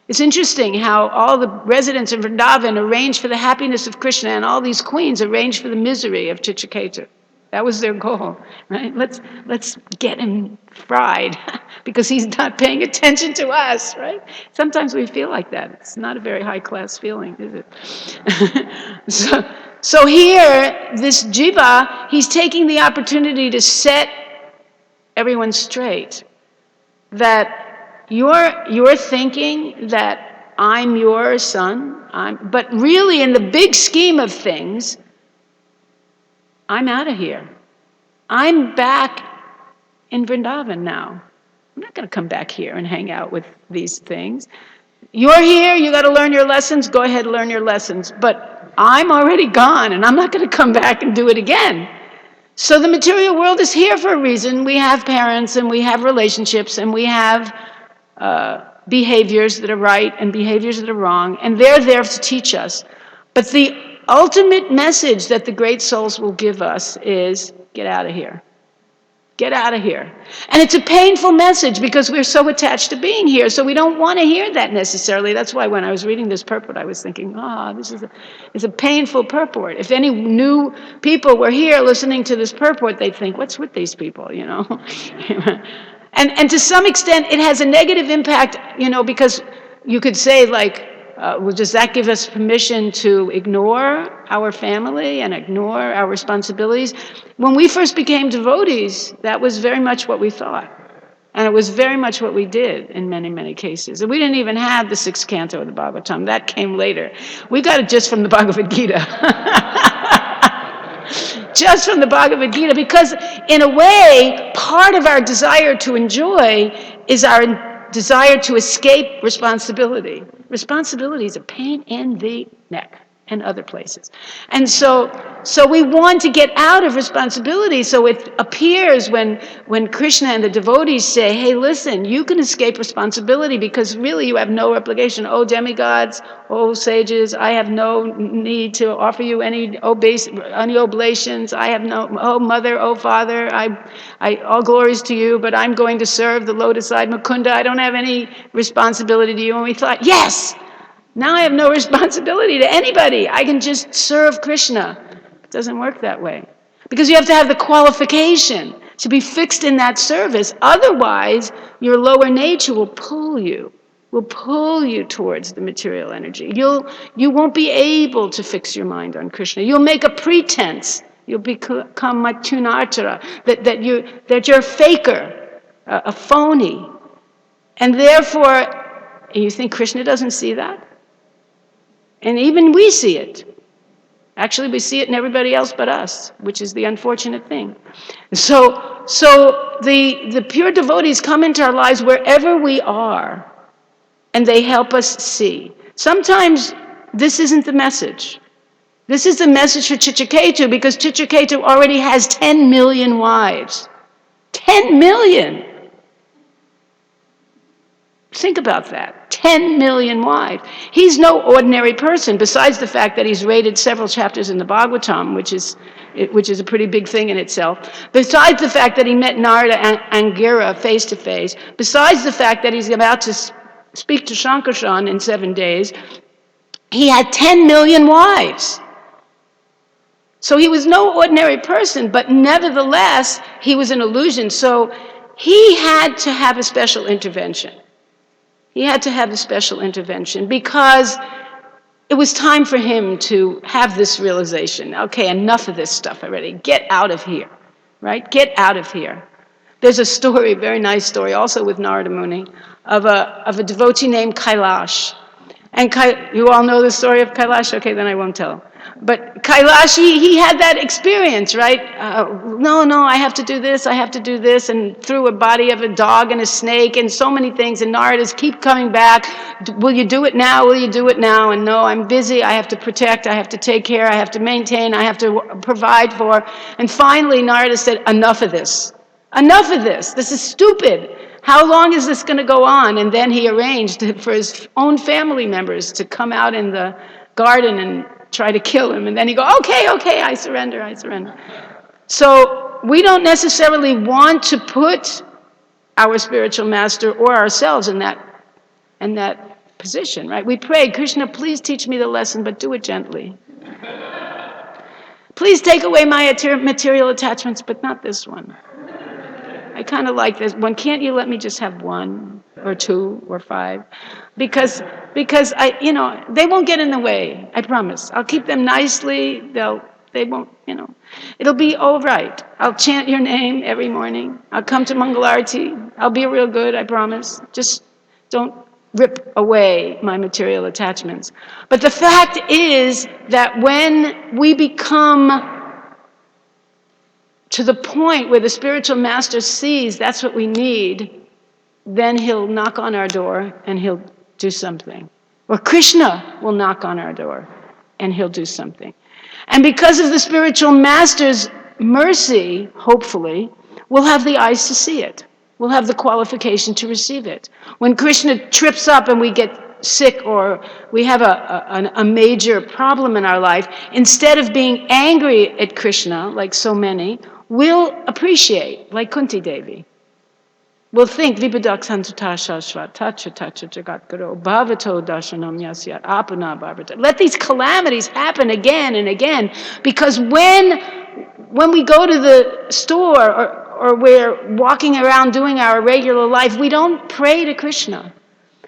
It's interesting how all the residents of Vrindavan arranged for the happiness of Krishna, and all these queens arranged for the misery of Chitraketu. That was their goal, right? Let's get him fried because he's not paying attention to us, right? Sometimes we feel like that. It's not a very high-class feeling, is it? So here, this jiva, he's taking the opportunity to set everyone straight. That you're thinking that I'm your son, but really in the big scheme of things, I'm out of here. I'm back in Vrindavan now. I'm not going to come back here and hang out with these things. You're here, you got to learn your lessons, go ahead and learn your lessons. But I'm already gone, and I'm not going to come back and do it again. So the material world is here for a reason. We have parents, and we have relationships, and we have behaviors that are right and behaviors that are wrong, and they're there to teach us. But the ultimate message that the great souls will give us is, get out of here. Get out of here. And it's a painful message because we're so attached to being here, so we don't want to hear that necessarily. That's why when I was reading this purport, I was thinking, this is a painful purport. If any new people were here listening to this purport, they'd think, what's with these people, you know? And to some extent, it has a negative impact, you know, because you could say, like, well, does that give us permission to ignore our family and ignore our responsibilities? When we first became devotees, that was very much what we thought. And it was very much what we did in many, many cases. And we didn't even have the 6th canto of the Bhagavatam. That came later. We got it just from the Bhagavad Gita. Just from the Bhagavad Gita, because in a way, part of our desire to enjoy is our desire to escape responsibility. Responsibility is a pain in the neck and other places. And so we want to get out of responsibility. So it appears when Krishna and the devotees say, hey, listen, you can escape responsibility because really you have no obligation. Oh, demigods, oh, sages, I have no need to offer you any oblations. I have no, oh, mother, oh, father, I all glories to you, but I'm going to serve the lotus-eyed Mukunda. I don't have any responsibility to you. And we thought, yes! Now I have no responsibility to anybody. I can just serve Krishna. It doesn't work that way. Because you have to have the qualification to be fixed in that service. Otherwise, your lower nature will pull you towards the material energy. You won't be able to fix your mind on Krishna. You'll make a pretense. You'll become Matunatara, that you're a faker, a phony. And therefore, you think Krishna doesn't see that? And even we see it. Actually, we see it in everybody else but us, which is the unfortunate thing. So the pure devotees come into our lives wherever we are, and they help us see. Sometimes this isn't the message. This is the message for Chitraketu, because Chitraketu already has 10 million wives. 10 million! Think about that. 10 million wives. He's no ordinary person, besides the fact that he's rated several chapters in the Bhagavatam, which is a pretty big thing in itself. Besides the fact that he met Narada and Angira face to face. Besides the fact that he's about to speak to Shankarshan in 7 days. He had 10 million wives. So he was no ordinary person, but nevertheless, he was an illusion. So he had to have a special intervention. He had to have a special intervention because it was time for him to have this realization. Okay, enough of this stuff already. Get out of here, right? Get out of here. There's a story, a very nice story, also with Narada Muni, of a devotee named Kailash. And you all know the story of Kailash? Okay, then I won't tell. But Kailash, he had that experience, right? No, I have to do this, and threw a body of a dog and a snake and so many things, and Naradas keep coming back. Will you do it now? Will you do it now? And no, I'm busy, I have to protect, I have to take care, I have to maintain, I have to provide for. And finally, Narada said, enough of this. Enough of this. This is stupid. How long is this going to go on? And then he arranged for his own family members to come out in the garden and try to kill him. And then he go, okay, I surrender. So we don't necessarily want to put our spiritual master or ourselves in that position, right? We pray, Krishna, please teach me the lesson, but do it gently. Please take away my material attachments, but not this one. I kind of like this one. Can't you let me just have 1 or 2 or 5? Because I, they won't get in the way. I promise. I'll keep them nicely. They won't, It'll be all right. I'll chant your name every morning. I'll come to Mangalarti. I'll be real good, I promise. Just don't rip away my material attachments. But the fact is that when we become to the point where the spiritual master sees that's what we need, then he'll knock on our door and he'll do something. Or Krishna will knock on our door and he'll do something. And because of the spiritual master's mercy, hopefully, we'll have the eyes to see it. We'll have the qualification to receive it. When Krishna trips up and we get sick or we have a major problem in our life, instead of being angry at Krishna, like so many, we'll appreciate, like Kunti Devi. We'll think, Vibhadaksantata Shashvat, Tacha Tacha Jagatguru, Bhavato Darshanam Yasyat, Apana Bhavata. Let these calamities happen again and again, because when we go to the store or we're walking around doing our regular life, we don't pray to Krishna.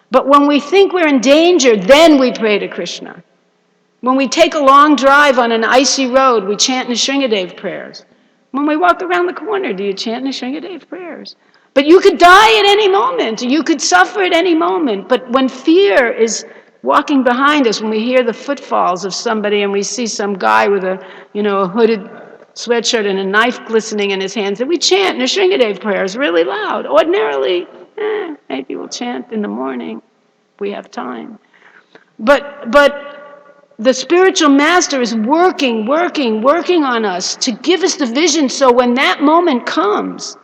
But when we think we're in danger, then we pray to Krishna. When we take a long drive on an icy road, we chant Nrsingadev prayers. When we walk around the corner, do you chant Nrsingadev prayers? But you could die at any moment. You could suffer at any moment. But when fear is walking behind us, when we hear the footfalls of somebody and we see some guy with a hooded sweatshirt and a knife glistening in his hands, and we chant Nrsingadev prayers really loud. Ordinarily, maybe we'll chant in the morning if we have time. But the spiritual master is working on us to give us the vision, so when that moment comes,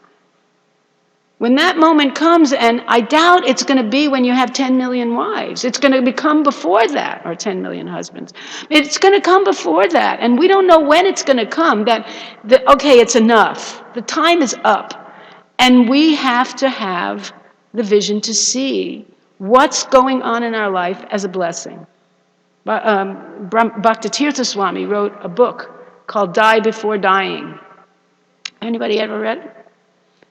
and I doubt it's going to be when you have 10 million wives. It's going to become before that, or 10 million husbands. It's going to come before that, and we don't know when it's going to come, okay, it's enough. The time is up, and we have to have the vision to see what's going on in our life as a blessing. Bhaktitirtha Swami wrote a book called Die Before Dying. Anybody ever read it?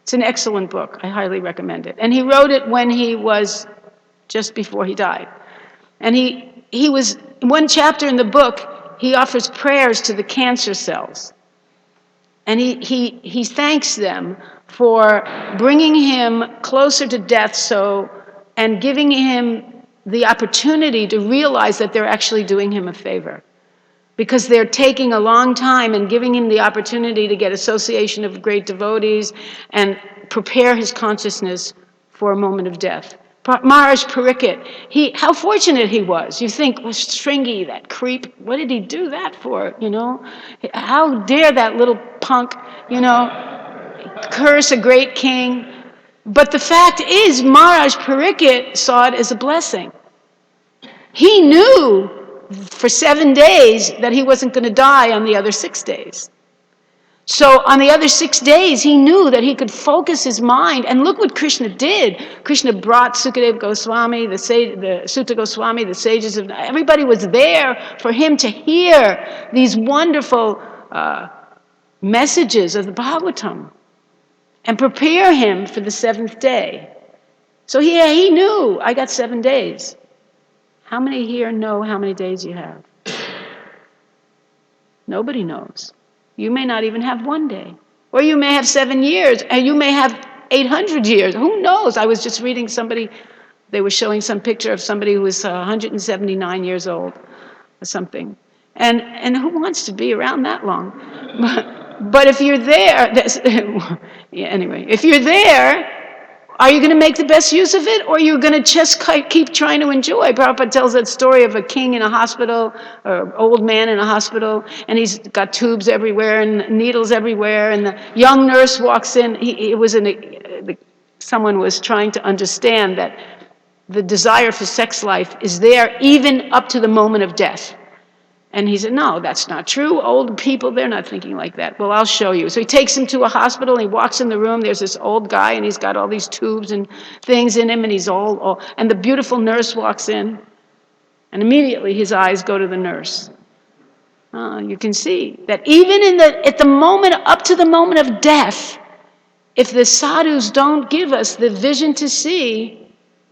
It's an excellent book. I highly recommend it. And he wrote it when he was just before he died. And he was, one chapter in the book, he offers prayers to the cancer cells. And he thanks them for bringing him closer to death, and giving him the opportunity to realize that they're actually doing him a favor. Because they're taking a long time and giving him the opportunity to get association of great devotees and prepare his consciousness for a moment of death. Maharaj Pariksit, how fortunate he was. You think, well, Stringy, that creep, what did he do that for, How dare that little punk, curse a great king. But the fact is, Maharaj Pariksit saw it as a blessing. He knew for 7 days that he wasn't going to die on the other 6 days. So on the other 6 days, he knew that he could focus his mind. And look what Krishna did. Krishna brought Sukadeva Goswami, the Sutta Goswami, the sages everybody was there for him to hear these wonderful messages of the Bhagavatam and prepare him for the 7th day. So he knew, I got 7 days. How many here know how many days you have? Nobody knows. You may not even have 1 day. Or you may have 7 years, and you may have 800 years. Who knows? I was just reading they were showing some picture of somebody who was 179 years old or something. And who wants to be around that long? But if you're there, anyway, if you're there, are you going to make the best use of it, or are you going to just keep trying to enjoy? Prabhupada tells that story of a king in a hospital, or an old man in a hospital, and he's got tubes everywhere and needles everywhere, and the young nurse walks in. Someone was trying to understand that the desire for sex life is there even up to the moment of death. And he said, no, that's not true. Old people, they're not thinking like that. Well, I'll show you. So he takes him to a hospital, and he walks in the room. There's this old guy, and he's got all these tubes and things in him, and he's and the beautiful nurse walks in, and immediately his eyes go to the nurse. You can see that even at the moment, up to the moment of death, if the sadhus don't give us the vision to see,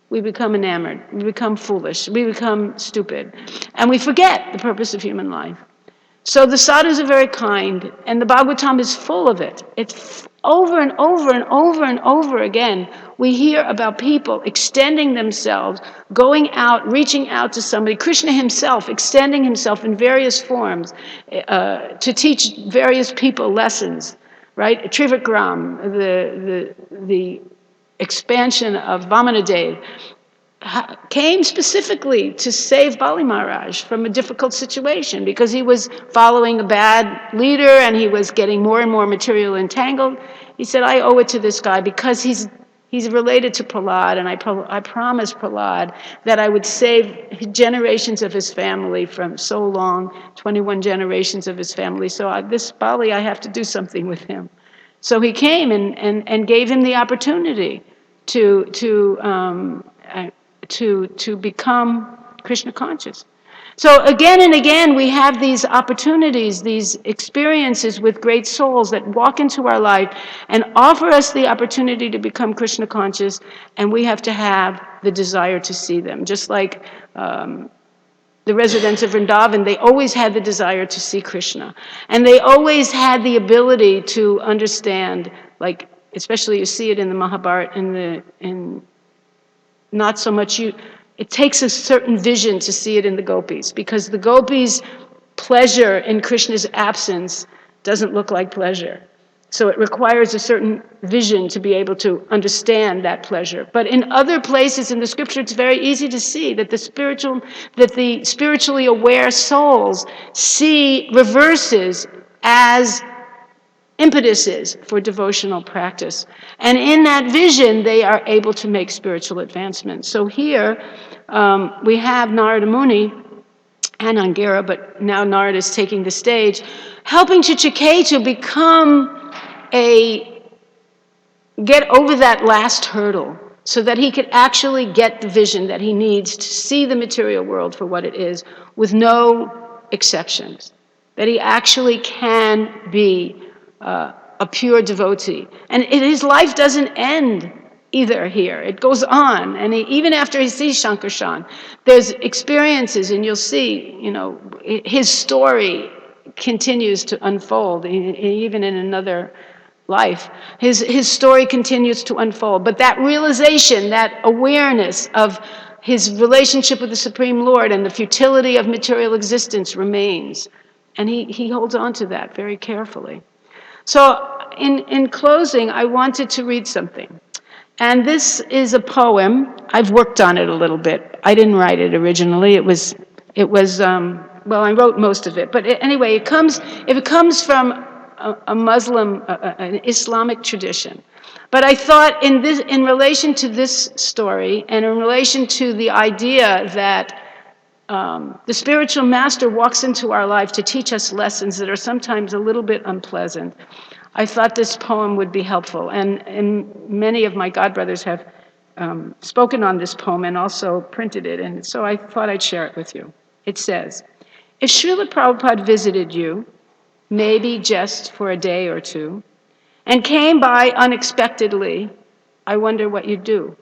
we become enamored, we become foolish, we become stupid, and we forget the purpose of human life. So the sadhus are very kind, and the Bhagavatam is full of it. It's over and over and over and over again. We hear about people extending themselves, going out, reaching out to somebody. Krishna himself extending himself in various forms to teach various people lessons. right? Trivikram, the expansion of Vamanadev, came specifically to save Bali Maharaj from a difficult situation because he was following a bad leader and he was getting more and more material entangled. He said, I owe it to this guy because he's related to Prahlad, and I promised Prahlad that I would save generations of his family from so long, 21 generations of his family. So this Bali, I have to do something with him. So he came and gave him the opportunity to become Krishna conscious. So again and again, we have these opportunities, these experiences with great souls that walk into our life and offer us the opportunity to become Krishna conscious, and we have to have the desire to see them. Just like the residents of Vrindavan, they always had the desire to see Krishna. And they always had the ability to understand, like, especially you see it in the Mahabharata, in not so much it takes a certain vision to see it in the gopis, because the gopis' pleasure in Krishna's absence doesn't look like pleasure. So it requires a certain vision to be able to understand that pleasure. But in other places in the scripture, it's very easy to see that the spiritually aware souls see reverses as impetuses for devotional practice. And in that vision, they are able to make spiritual advancement. So here, we have Narada Muni and Angira, but now Narada is taking the stage, helping Chichiketu get over that last hurdle so that he could actually get the vision that he needs to see the material world for what it is, with no exceptions. That he actually can be a pure devotee. And his life doesn't end either here. It goes on. And even after he sees Shankarshan, there's experiences, and you'll see, his story continues to unfold, even in another life. His story continues to unfold. But that realization, that awareness of his relationship with the Supreme Lord and the futility of material existence remains. And he holds on to that very carefully. So in closing, I wanted to read something. And this is a poem. I've worked on it a little bit. I didn't write it originally. Well, I wrote most of it. But anyway, it comes from a Muslim, an Islamic tradition. But I thought in relation to this story, and in relation to the idea that the spiritual master walks into our life to teach us lessons that are sometimes a little bit unpleasant, I thought this poem would be helpful. And many of my godbrothers have spoken on this poem and also printed it. And so I thought I'd share it with you. It says, if Srila Prabhupada visited you, maybe just for a day or two, and came by unexpectedly, I wonder what you'd do.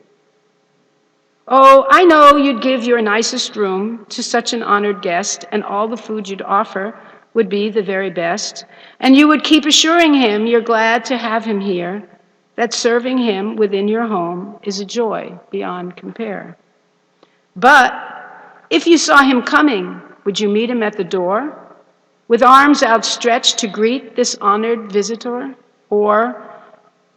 Oh, I know you'd give your nicest room to such an honored guest, and all the food you'd offer would be the very best, and you would keep assuring him you're glad to have him here, that serving him within your home is a joy beyond compare. But if you saw him coming, would you meet him at the door, with arms outstretched to greet this honored visitor? Or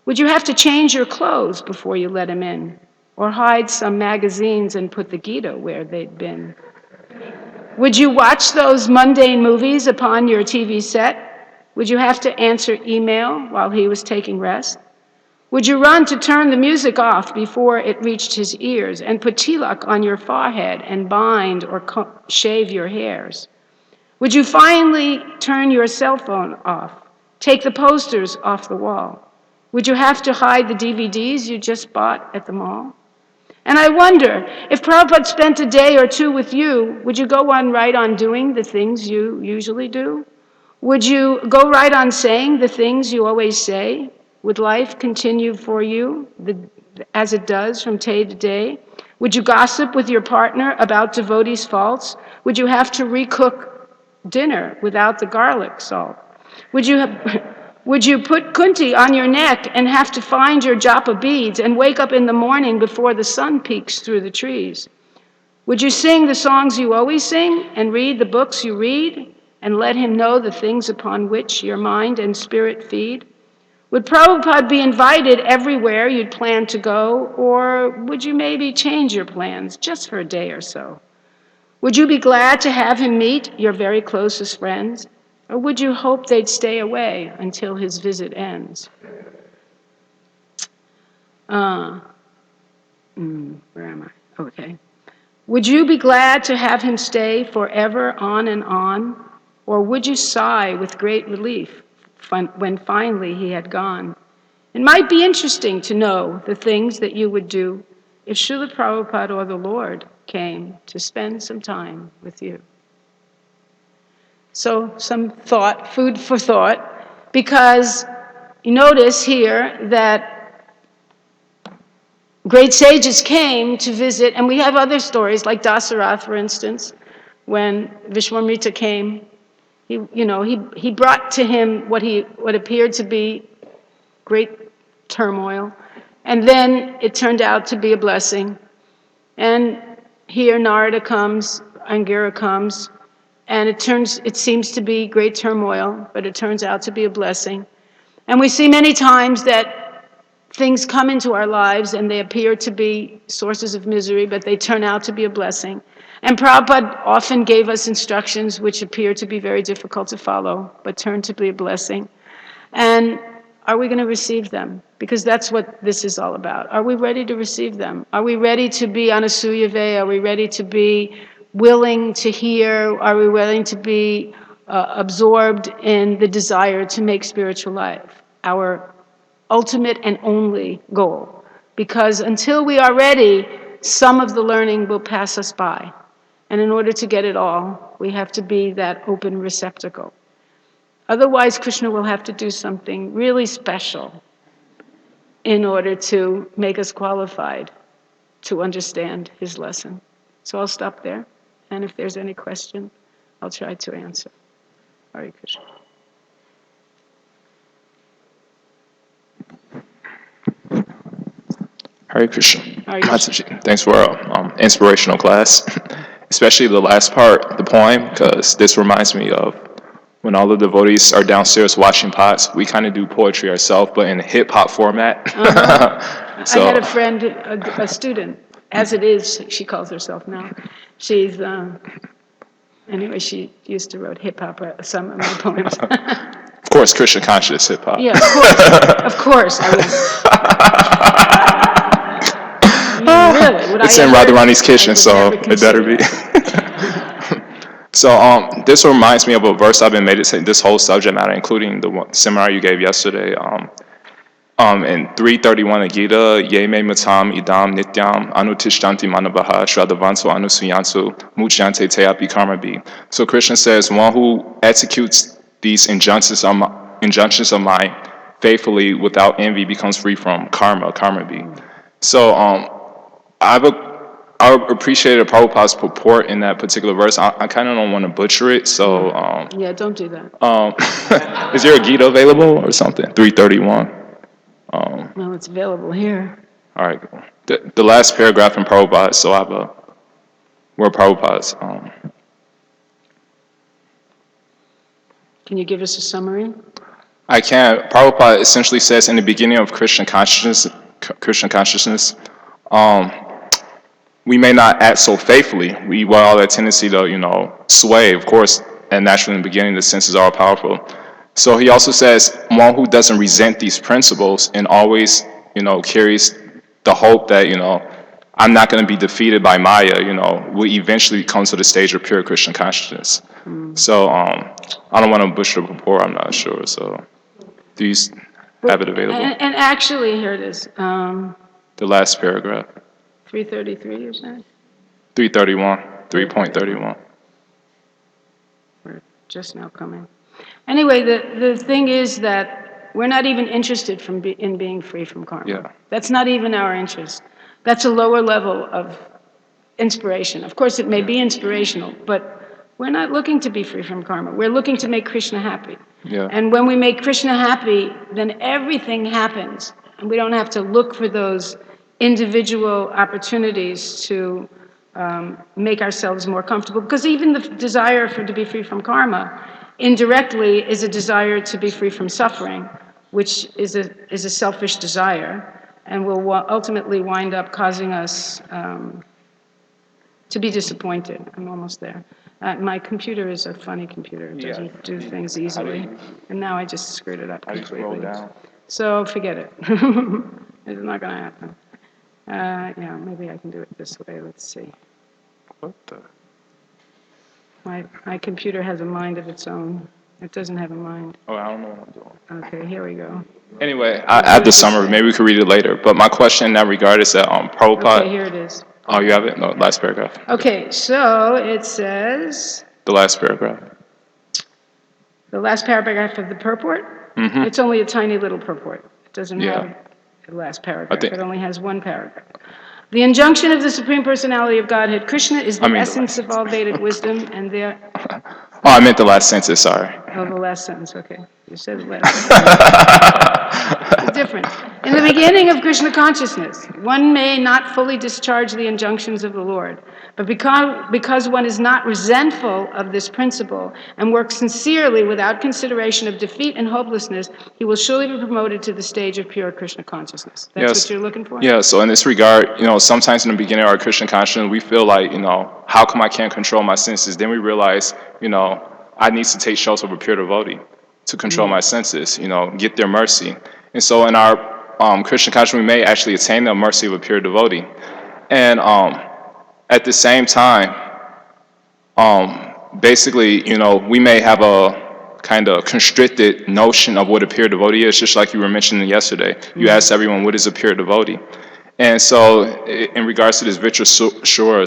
would you have to change your clothes before you let him in? Or hide some magazines and put the Gita where they'd been? Would you watch those mundane movies upon your TV set? Would you have to answer email while he was taking rest? Would you run to turn the music off before it reached his ears, and put tilak on your forehead and bind or shave your hairs? Would you finally turn your cell phone off, take the posters off the wall? Would you have to hide the DVDs you just bought at the mall? And I wonder, if Prabhupada spent a day or two with you, would you go on right on doing the things you usually do? Would you go right on saying the things you always say? Would life continue for you as it does from day to day? Would you gossip with your partner about devotees' faults? Would you have to recook dinner without the garlic salt? Would you put kunti on your neck and have to find your japa beads and wake up in the morning before the sun peeks through the trees? Would you sing the songs you always sing and read the books you read and let him know the things upon which your mind and spirit feed? Would Prabhupada be invited everywhere you'd plan to go, or would you maybe change your plans just for a day or so? Would you be glad to have him meet your very closest friends, or would you hope they'd stay away until his visit ends? Where am I? Okay. Would you be glad to have him stay forever on and on, or would you sigh with great relief when finally he had gone? It might be interesting to know the things that you would do if Srila Prabhupada or the Lord came to spend some time with you. So some thought, food for thought, because you notice here that great sages came to visit, and we have other stories, like Dasarath, for instance, when Vishwamrita came. He brought to him what appeared to be great turmoil, and then it turned out to be a blessing. And here Narada comes, Angira comes, and it seems to be great turmoil, but it turns out to be a blessing. And we see many times that things come into our lives and they appear to be sources of misery, but they turn out to be a blessing. And Prabhupada often gave us instructions which appear to be very difficult to follow, but turn to be a blessing. And are we going to receive them? Because that's what this is all about. Are we ready to receive them? Are we ready to be anasuyave? Are we ready to be willing to hear? Are we willing to be absorbed in the desire to make spiritual life our ultimate and only goal? Because until we are ready, some of the learning will pass us by. And in order to get it all, we have to be that open receptacle. Otherwise, Krishna will have to do something really special in order to make us qualified to understand his lesson. So I'll stop there, and if there's any question, I'll try to answer. Hare Krishna. Hare Krishna. Hare Krishna. Mataji, thanks for an inspirational class, especially the last part, the poem, because this reminds me of when all the devotees are downstairs watching pots. We kind of do poetry ourselves, but in a hip-hop format. So, I had a friend, a student, as it is, she calls herself now. She's, anyway, she used to write hip-hop, some of my poems. Of course, Krishna conscious hip-hop. Yeah, of course I will. Really? It's in Radharani's kitchen, so it better be. So this reminds me of a verse I've been meditating, this whole subject matter, including the seminar you gave yesterday. In 331 of Gita, Ye me matam idam nityam anutishtanti manabaha shradhavanto anusuyanto muchyante teapi karmabi. So Krishna says, one who executes these injunctions of mine faithfully without envy becomes free from karma be. So I appreciated Prabhupada's purport in that particular verse. I kind of don't want to butcher it, so yeah, don't do that. Is there a Gita available or something? 331. Well, it's available here. All right. The last paragraph in Prabhupada, so I have where Prabhupada's. Can you give us a summary? I can. Prabhupada essentially says in the beginning of Krishna consciousness, we may not act so faithfully. We all that tendency to, sway. Of course, and naturally in the beginning, the senses are powerful. So he also says, one who doesn't resent these principles and always, carries the hope that, I'm not going to be defeated by Maya, will eventually come to the stage of pure Krishna consciousness. So I don't want to butcher the purport, I'm not sure. So do you have it available? And actually, here it is. The last paragraph. 333, you're saying? 331, 3.31. We're just now coming. Anyway, the thing is that we're not even interested in being free from karma. Yeah. That's not even our interest. That's a lower level of inspiration. Of course, it may be inspirational, but we're not looking to be free from karma. We're looking to make Krishna happy. Yeah. And when we make Krishna happy, then everything happens. And we don't have to look for those individual opportunities to make ourselves more comfortable. Because even the desire to be free from karma indirectly is a desire to be free from suffering. which is a selfish desire, and will ultimately wind up causing us to be disappointed. I'm almost there. My computer is a funny computer. It doesn't do things easily. And now I just screwed it up completely. So forget it. It's not going to happen. Yeah, maybe I can do it this way. Let's see. What the? My computer has a mind of its own. It doesn't have a mind. Oh, I don't know what I'm doing. Okay, here we go. Anyway, I have the summary. Maybe we could read it later. But my question in that regard is that Prabhupada. Okay, here it is. Oh, you have it? No, last paragraph. Okay, so it says, The last paragraph. the last paragraph of the purport. Mm-hmm. It's only a tiny little purport. It doesn't Yeah. have the last paragraph. think- It only has one paragraph. The injunction of the Supreme Personality of Godhead, Krishna, is the essence of all Vedic wisdom, and there. Oh, I meant the last sentence. Sorry. Oh, the last sentence. Okay, you said the last sentence. The difference. In the beginning of Krishna consciousness, one may not fully discharge the injunctions of the Lord, but because one is not resentful of this principle and works sincerely without consideration of defeat and hopelessness, he will surely be promoted to the stage of pure Krishna consciousness. That's what you're looking for? Yeah, so in this regard, sometimes in the beginning of our Christian consciousness, we feel like, how come I can't control my senses? Then we realize, I need to take shelter of a pure devotee to control my senses, get their mercy. And so in our Christian consciousness, we may actually attain the mercy of a pure devotee. And at the same time, basically, we may have a kind of constricted notion of what a pure devotee is, just like you were mentioning yesterday. You asked everyone, what is a pure devotee? And so in regards to this Vitrashura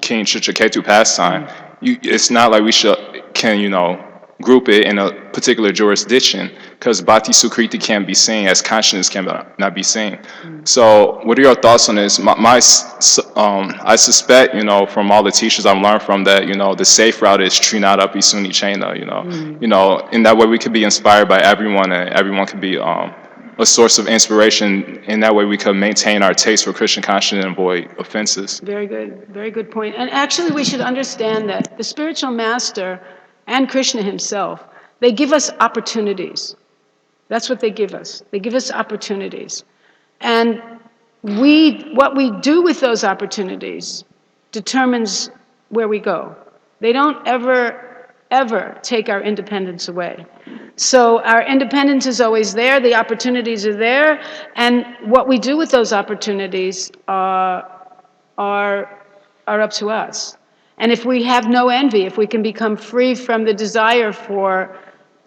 / King Chitraketu pastime, it's not like we can group it in a particular jurisdiction, because Bhakti Sukriti can't be seen as consciousness cannot be seen. So what are your thoughts on this? I suspect, from all the teachers I've learned from, that, the safe route is Trinadapi Suni Chena, in that way we could be inspired by everyone, and everyone could be a source of inspiration. In that way we could maintain our taste for Christian consciousness and avoid offenses. Very good point. And actually we should understand that the spiritual master and Krishna himself, they give us opportunities. That's what they give us. They give us opportunities. And what we do with those opportunities determines where we go. They don't ever take our independence away. So our independence is always there, the opportunities are there, and what we do with those opportunities are up to us. And if we have no envy, if we can become free from the desire for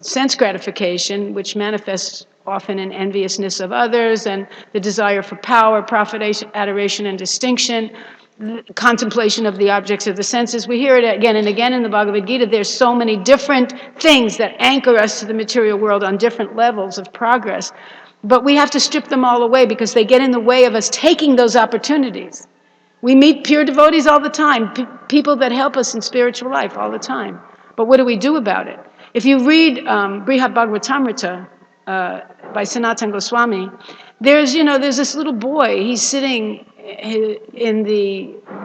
sense gratification, which manifests often in enviousness of others, and the desire for power, profit, adoration, and distinction, the contemplation of the objects of the senses. We hear it again and again in the Bhagavad Gita. There's so many different things that anchor us to the material world on different levels of progress. But we have to strip them all away, because they get in the way of us taking those opportunities. We meet pure devotees all the time, people that help us in spiritual life all the time. But what do we do about it? If you read Srimad Bhagvatam by Sanatana Goswami, there's this little boy. He's sitting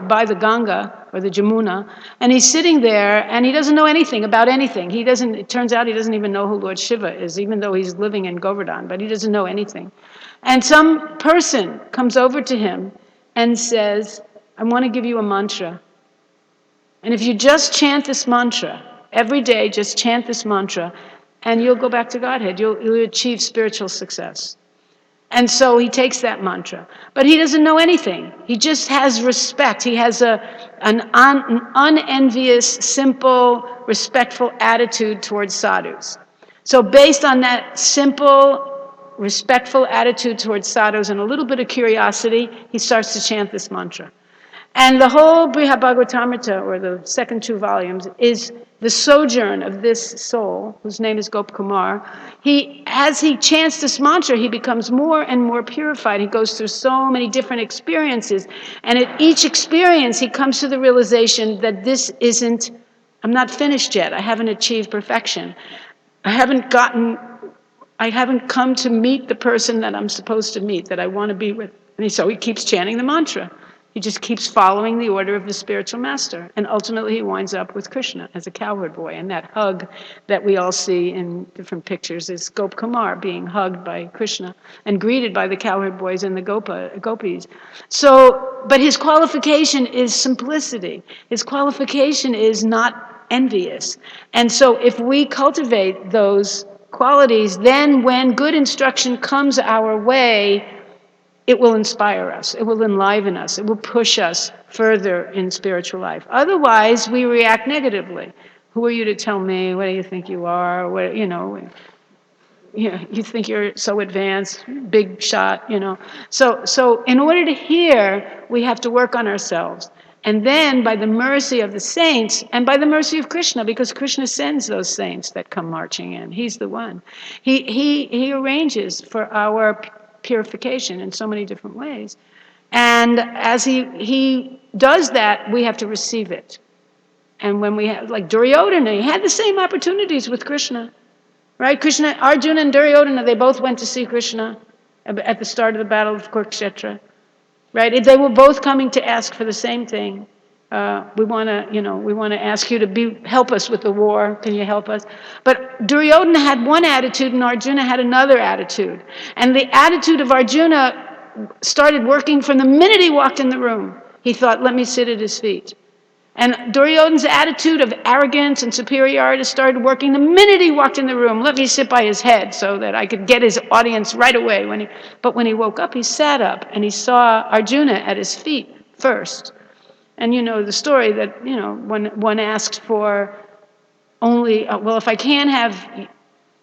by the Ganga or the Jamuna, and he's sitting there, and he doesn't know anything about anything. It turns out he doesn't even know who Lord Shiva is, even though he's living in Govardhan, but he doesn't know anything. And some person comes over to him and says, I want to give you a mantra. And if you just chant this mantra, every day just chant this mantra, and you'll go back to Godhead. You'll achieve spiritual success. And so he takes that mantra. But he doesn't know anything. He just has respect. He has an unenvious, simple, respectful attitude towards sadhus. So based on that simple, respectful attitude towards sadhus and a little bit of curiosity, he starts to chant this mantra. And the whole Srimad Bhagavatam, or the second 2 volumes, is the sojourn of this soul, whose name is Gopkumar. As he chants this mantra, he becomes more and more purified. He goes through so many different experiences. And at each experience, he comes to the realization that I'm not finished yet. I haven't achieved perfection. I haven't come to meet the person that I'm supposed to meet, that I want to be with. And so he keeps chanting the mantra. He just keeps following the order of the spiritual master. And ultimately he winds up with Krishna as a cowherd boy. And that hug that we all see in different pictures is Gop Kumar being hugged by Krishna and greeted by the cowherd boys and the gopis. So, but his qualification is simplicity. His qualification is not envious. And so if we cultivate those qualities, then when good instruction comes our way, it will inspire us, it will enliven us, it will push us further in spiritual life. Otherwise, we react negatively. Who are you to tell me? What do you think you are? What, you think you're so advanced, big shot, So in order to hear, we have to work on ourselves. And then by the mercy of the saints and by the mercy of Krishna, because Krishna sends those saints that come marching in. He's the one. He arranges for our purification in so many different ways. And as he does that, we have to receive it. And when we have, like Duryodhana, he had the same opportunities with Krishna. Right? Krishna, Arjuna and Duryodhana, they both went to see Krishna at the start of the Battle of Kurukshetra. Right? They were both coming to ask for the same thing. We want to ask you to help us with the war. Can you help us? But Duryodhana had one attitude and Arjuna had another attitude. And the attitude of Arjuna started working from the minute he walked in the room. He thought, let me sit at his feet. And Duryodhana's attitude of arrogance and superiority started working the minute he walked in the room. Let me sit by his head so that I could get his audience right away. But when he woke up, he sat up and he saw Arjuna at his feet first. And you know the story that, when one asked for only, well, if I can't have,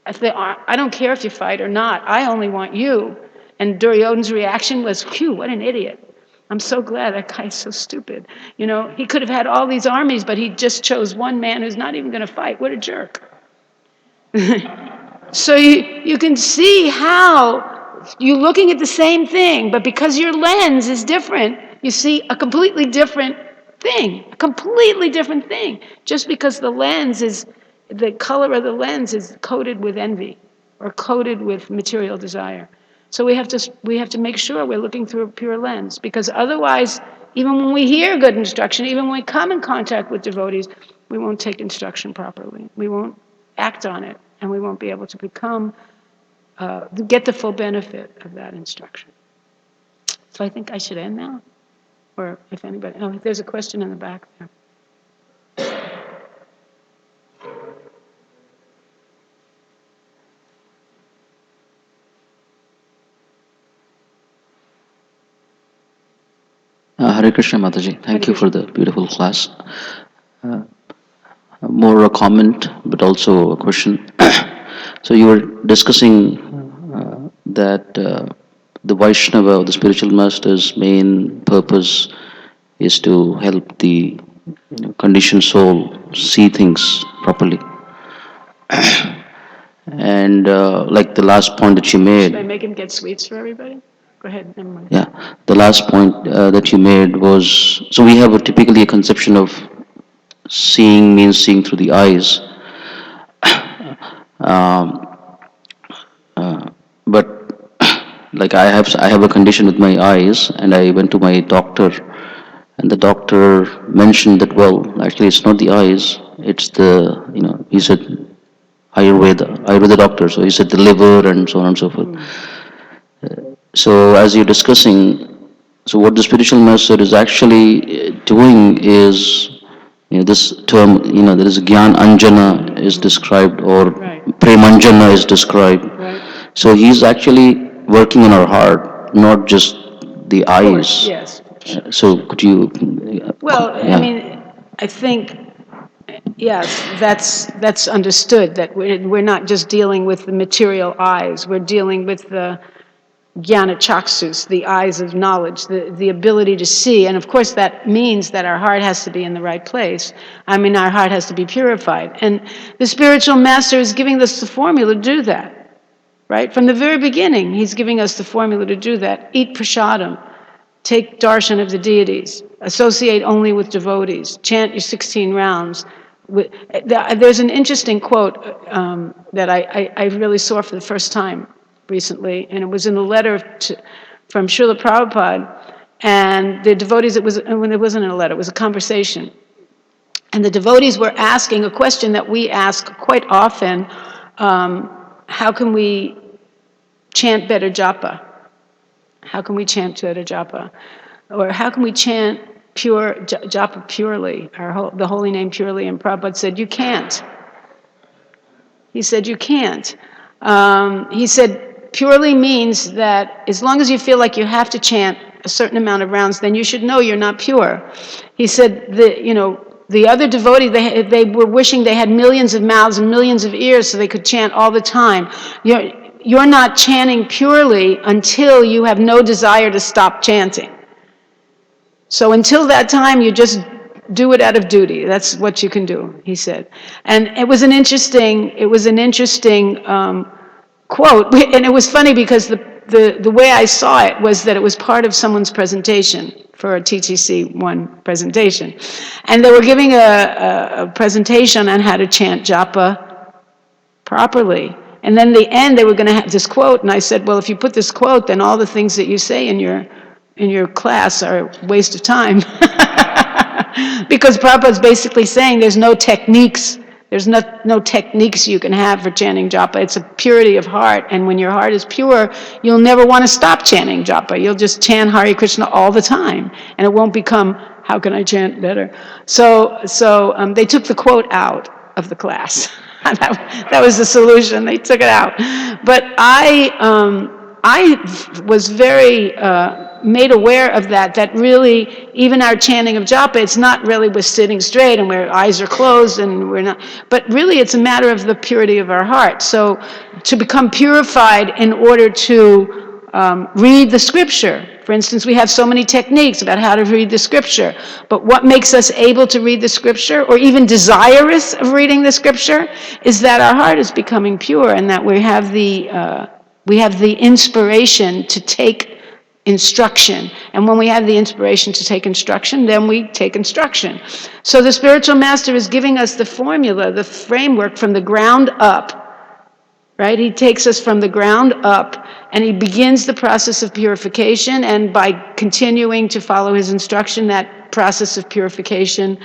I don't care if you fight or not, I only want you. And Duryodhana's reaction was, phew, what an idiot. I'm so glad that guy's so stupid. He could have had all these armies, but he just chose one man who's not even going to fight. What a jerk. So you can see how you're looking at the same thing, but because your lens is different, you see a completely different thing, just because the color of the lens is coated with envy or coated with material desire. So we have to make sure we're looking through a pure lens, because otherwise, even when we hear good instruction, even when we come in contact with devotees, we won't take instruction properly. We won't act on it, and we won't be able to get the full benefit of that instruction. So I think I should end now, or if anybody, there's a question in the back there. Hare Krishna Mataji, thank you for the beautiful class. More a comment, but also a question. So you were discussing that the Vaishnava, the spiritual master's main purpose is to help the conditioned soul see things properly. And like the last point that you made. Should I make him get sweets for everybody? Go ahead, never mind. Yeah, the last point that you made was, so we have typically a conception of seeing means seeing through the eyes. Um, but like I have a condition with my eyes, and I went to my doctor, and the doctor mentioned that, well, actually it's not the eyes, it's he said Ayurveda doctor, so he said the liver and so on and so forth. So as you're discussing, so what the spiritual master is actually doing is, this term, there is Gyan Anjana is described, or Right. Premanjana is described. Right. So he's actually working on our heart, not just the eyes. Course, yes. So could you? Well, Yeah. I mean, I think, yes, that's understood, that we're not just dealing with the material eyes, we're dealing with the jnana chaksus, the eyes of knowledge, the ability to see. And of course that means that our heart has to be in the right place. I mean, our heart has to be purified. And the spiritual master is giving us the formula to do that, right? From the very beginning, he's giving us the formula to do that. Eat prasadam, take darshan of the deities, associate only with devotees, chant your 16 rounds. There's an interesting quote that I really saw for the first time recently, and it was in a letter from Srila Prabhupada, And the devotees, when it wasn't a letter, it was a conversation. And the devotees were asking a question that we ask quite often, how can we chant better japa? How can we chant better japa? Or how can we chant pure japa purely, the holy name purely? And Prabhupada said, you can't. He said, you can't. He said, purely means that as long as you feel like you have to chant a certain amount of rounds, then you should know you're not pure. He said, the other devotee, they were wishing they had millions of mouths and millions of ears so they could chant all the time. You're not chanting purely until you have no desire to stop chanting. So until that time, you just do it out of duty. That's what you can do, he said. And it was an interesting quote. And it was funny because the way I saw it was that it was part of someone's presentation for a TTC1 presentation. And they were giving a presentation on how to chant japa properly. And then the end, they were going to have this quote, and I said, well, if you put this quote, then all the things that you say in your class are a waste of time. Because Prabhupada's basically saying there's no techniques you can have for chanting japa. It's a purity of heart, and when your heart is pure, you'll never want to stop chanting japa. You'll just chant Hare Krishna all the time, and it won't become, how can I chant better? So they took the quote out of the class. That was the solution. They took it out. But I was very made aware of that really, even our chanting of japa, it's not really we're sitting straight and our eyes are closed and we're not, but really it's a matter of the purity of our heart. So to become purified in order to read the scripture. For instance, we have so many techniques about how to read the scripture, but what makes us able to read the scripture, or even desirous of reading the scripture, is that our heart is becoming pure and that we have the inspiration to take instruction. And when we have the inspiration to take instruction, then we take instruction. So the spiritual master is giving us the formula, the framework from the ground up. Right? He takes us from the ground up and he begins the process of purification, and by continuing to follow his instruction, that process of purification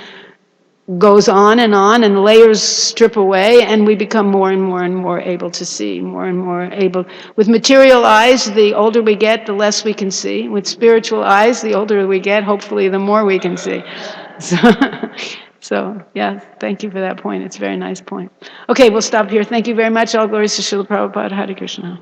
goes on and layers strip away, and we become more and more and more able to see, more and more able. With material eyes, the older we get, the less we can see. With spiritual eyes, the older we get, hopefully the more we can see. So yeah, thank you for that point. It's a very nice point. Okay, we'll stop here. Thank you very much. All glories to Srila Prabhupada. Hare Krishna.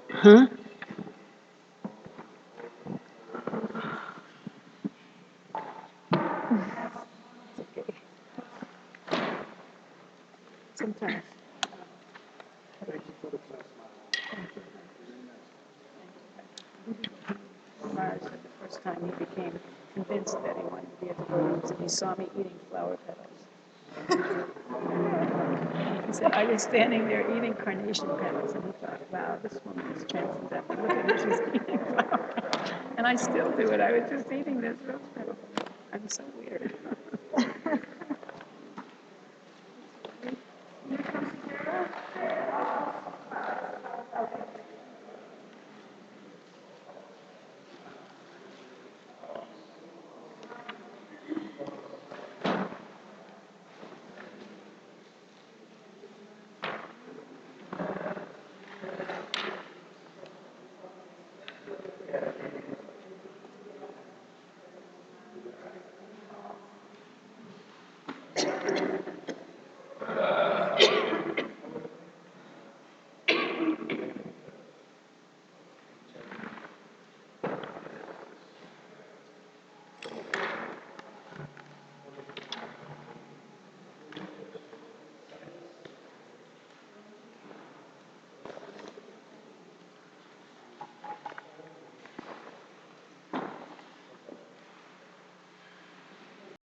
Huh? Sometimes. Maharaj said the first time he became convinced that he wanted to be a devotee was when he saw me eating flower petals. He said, I was standing there eating carnation petals, and he thought, wow, this woman is transcendental. Look at her, she's eating flower petals. And I still do it. I was just eating this rose petal. I'm so weird.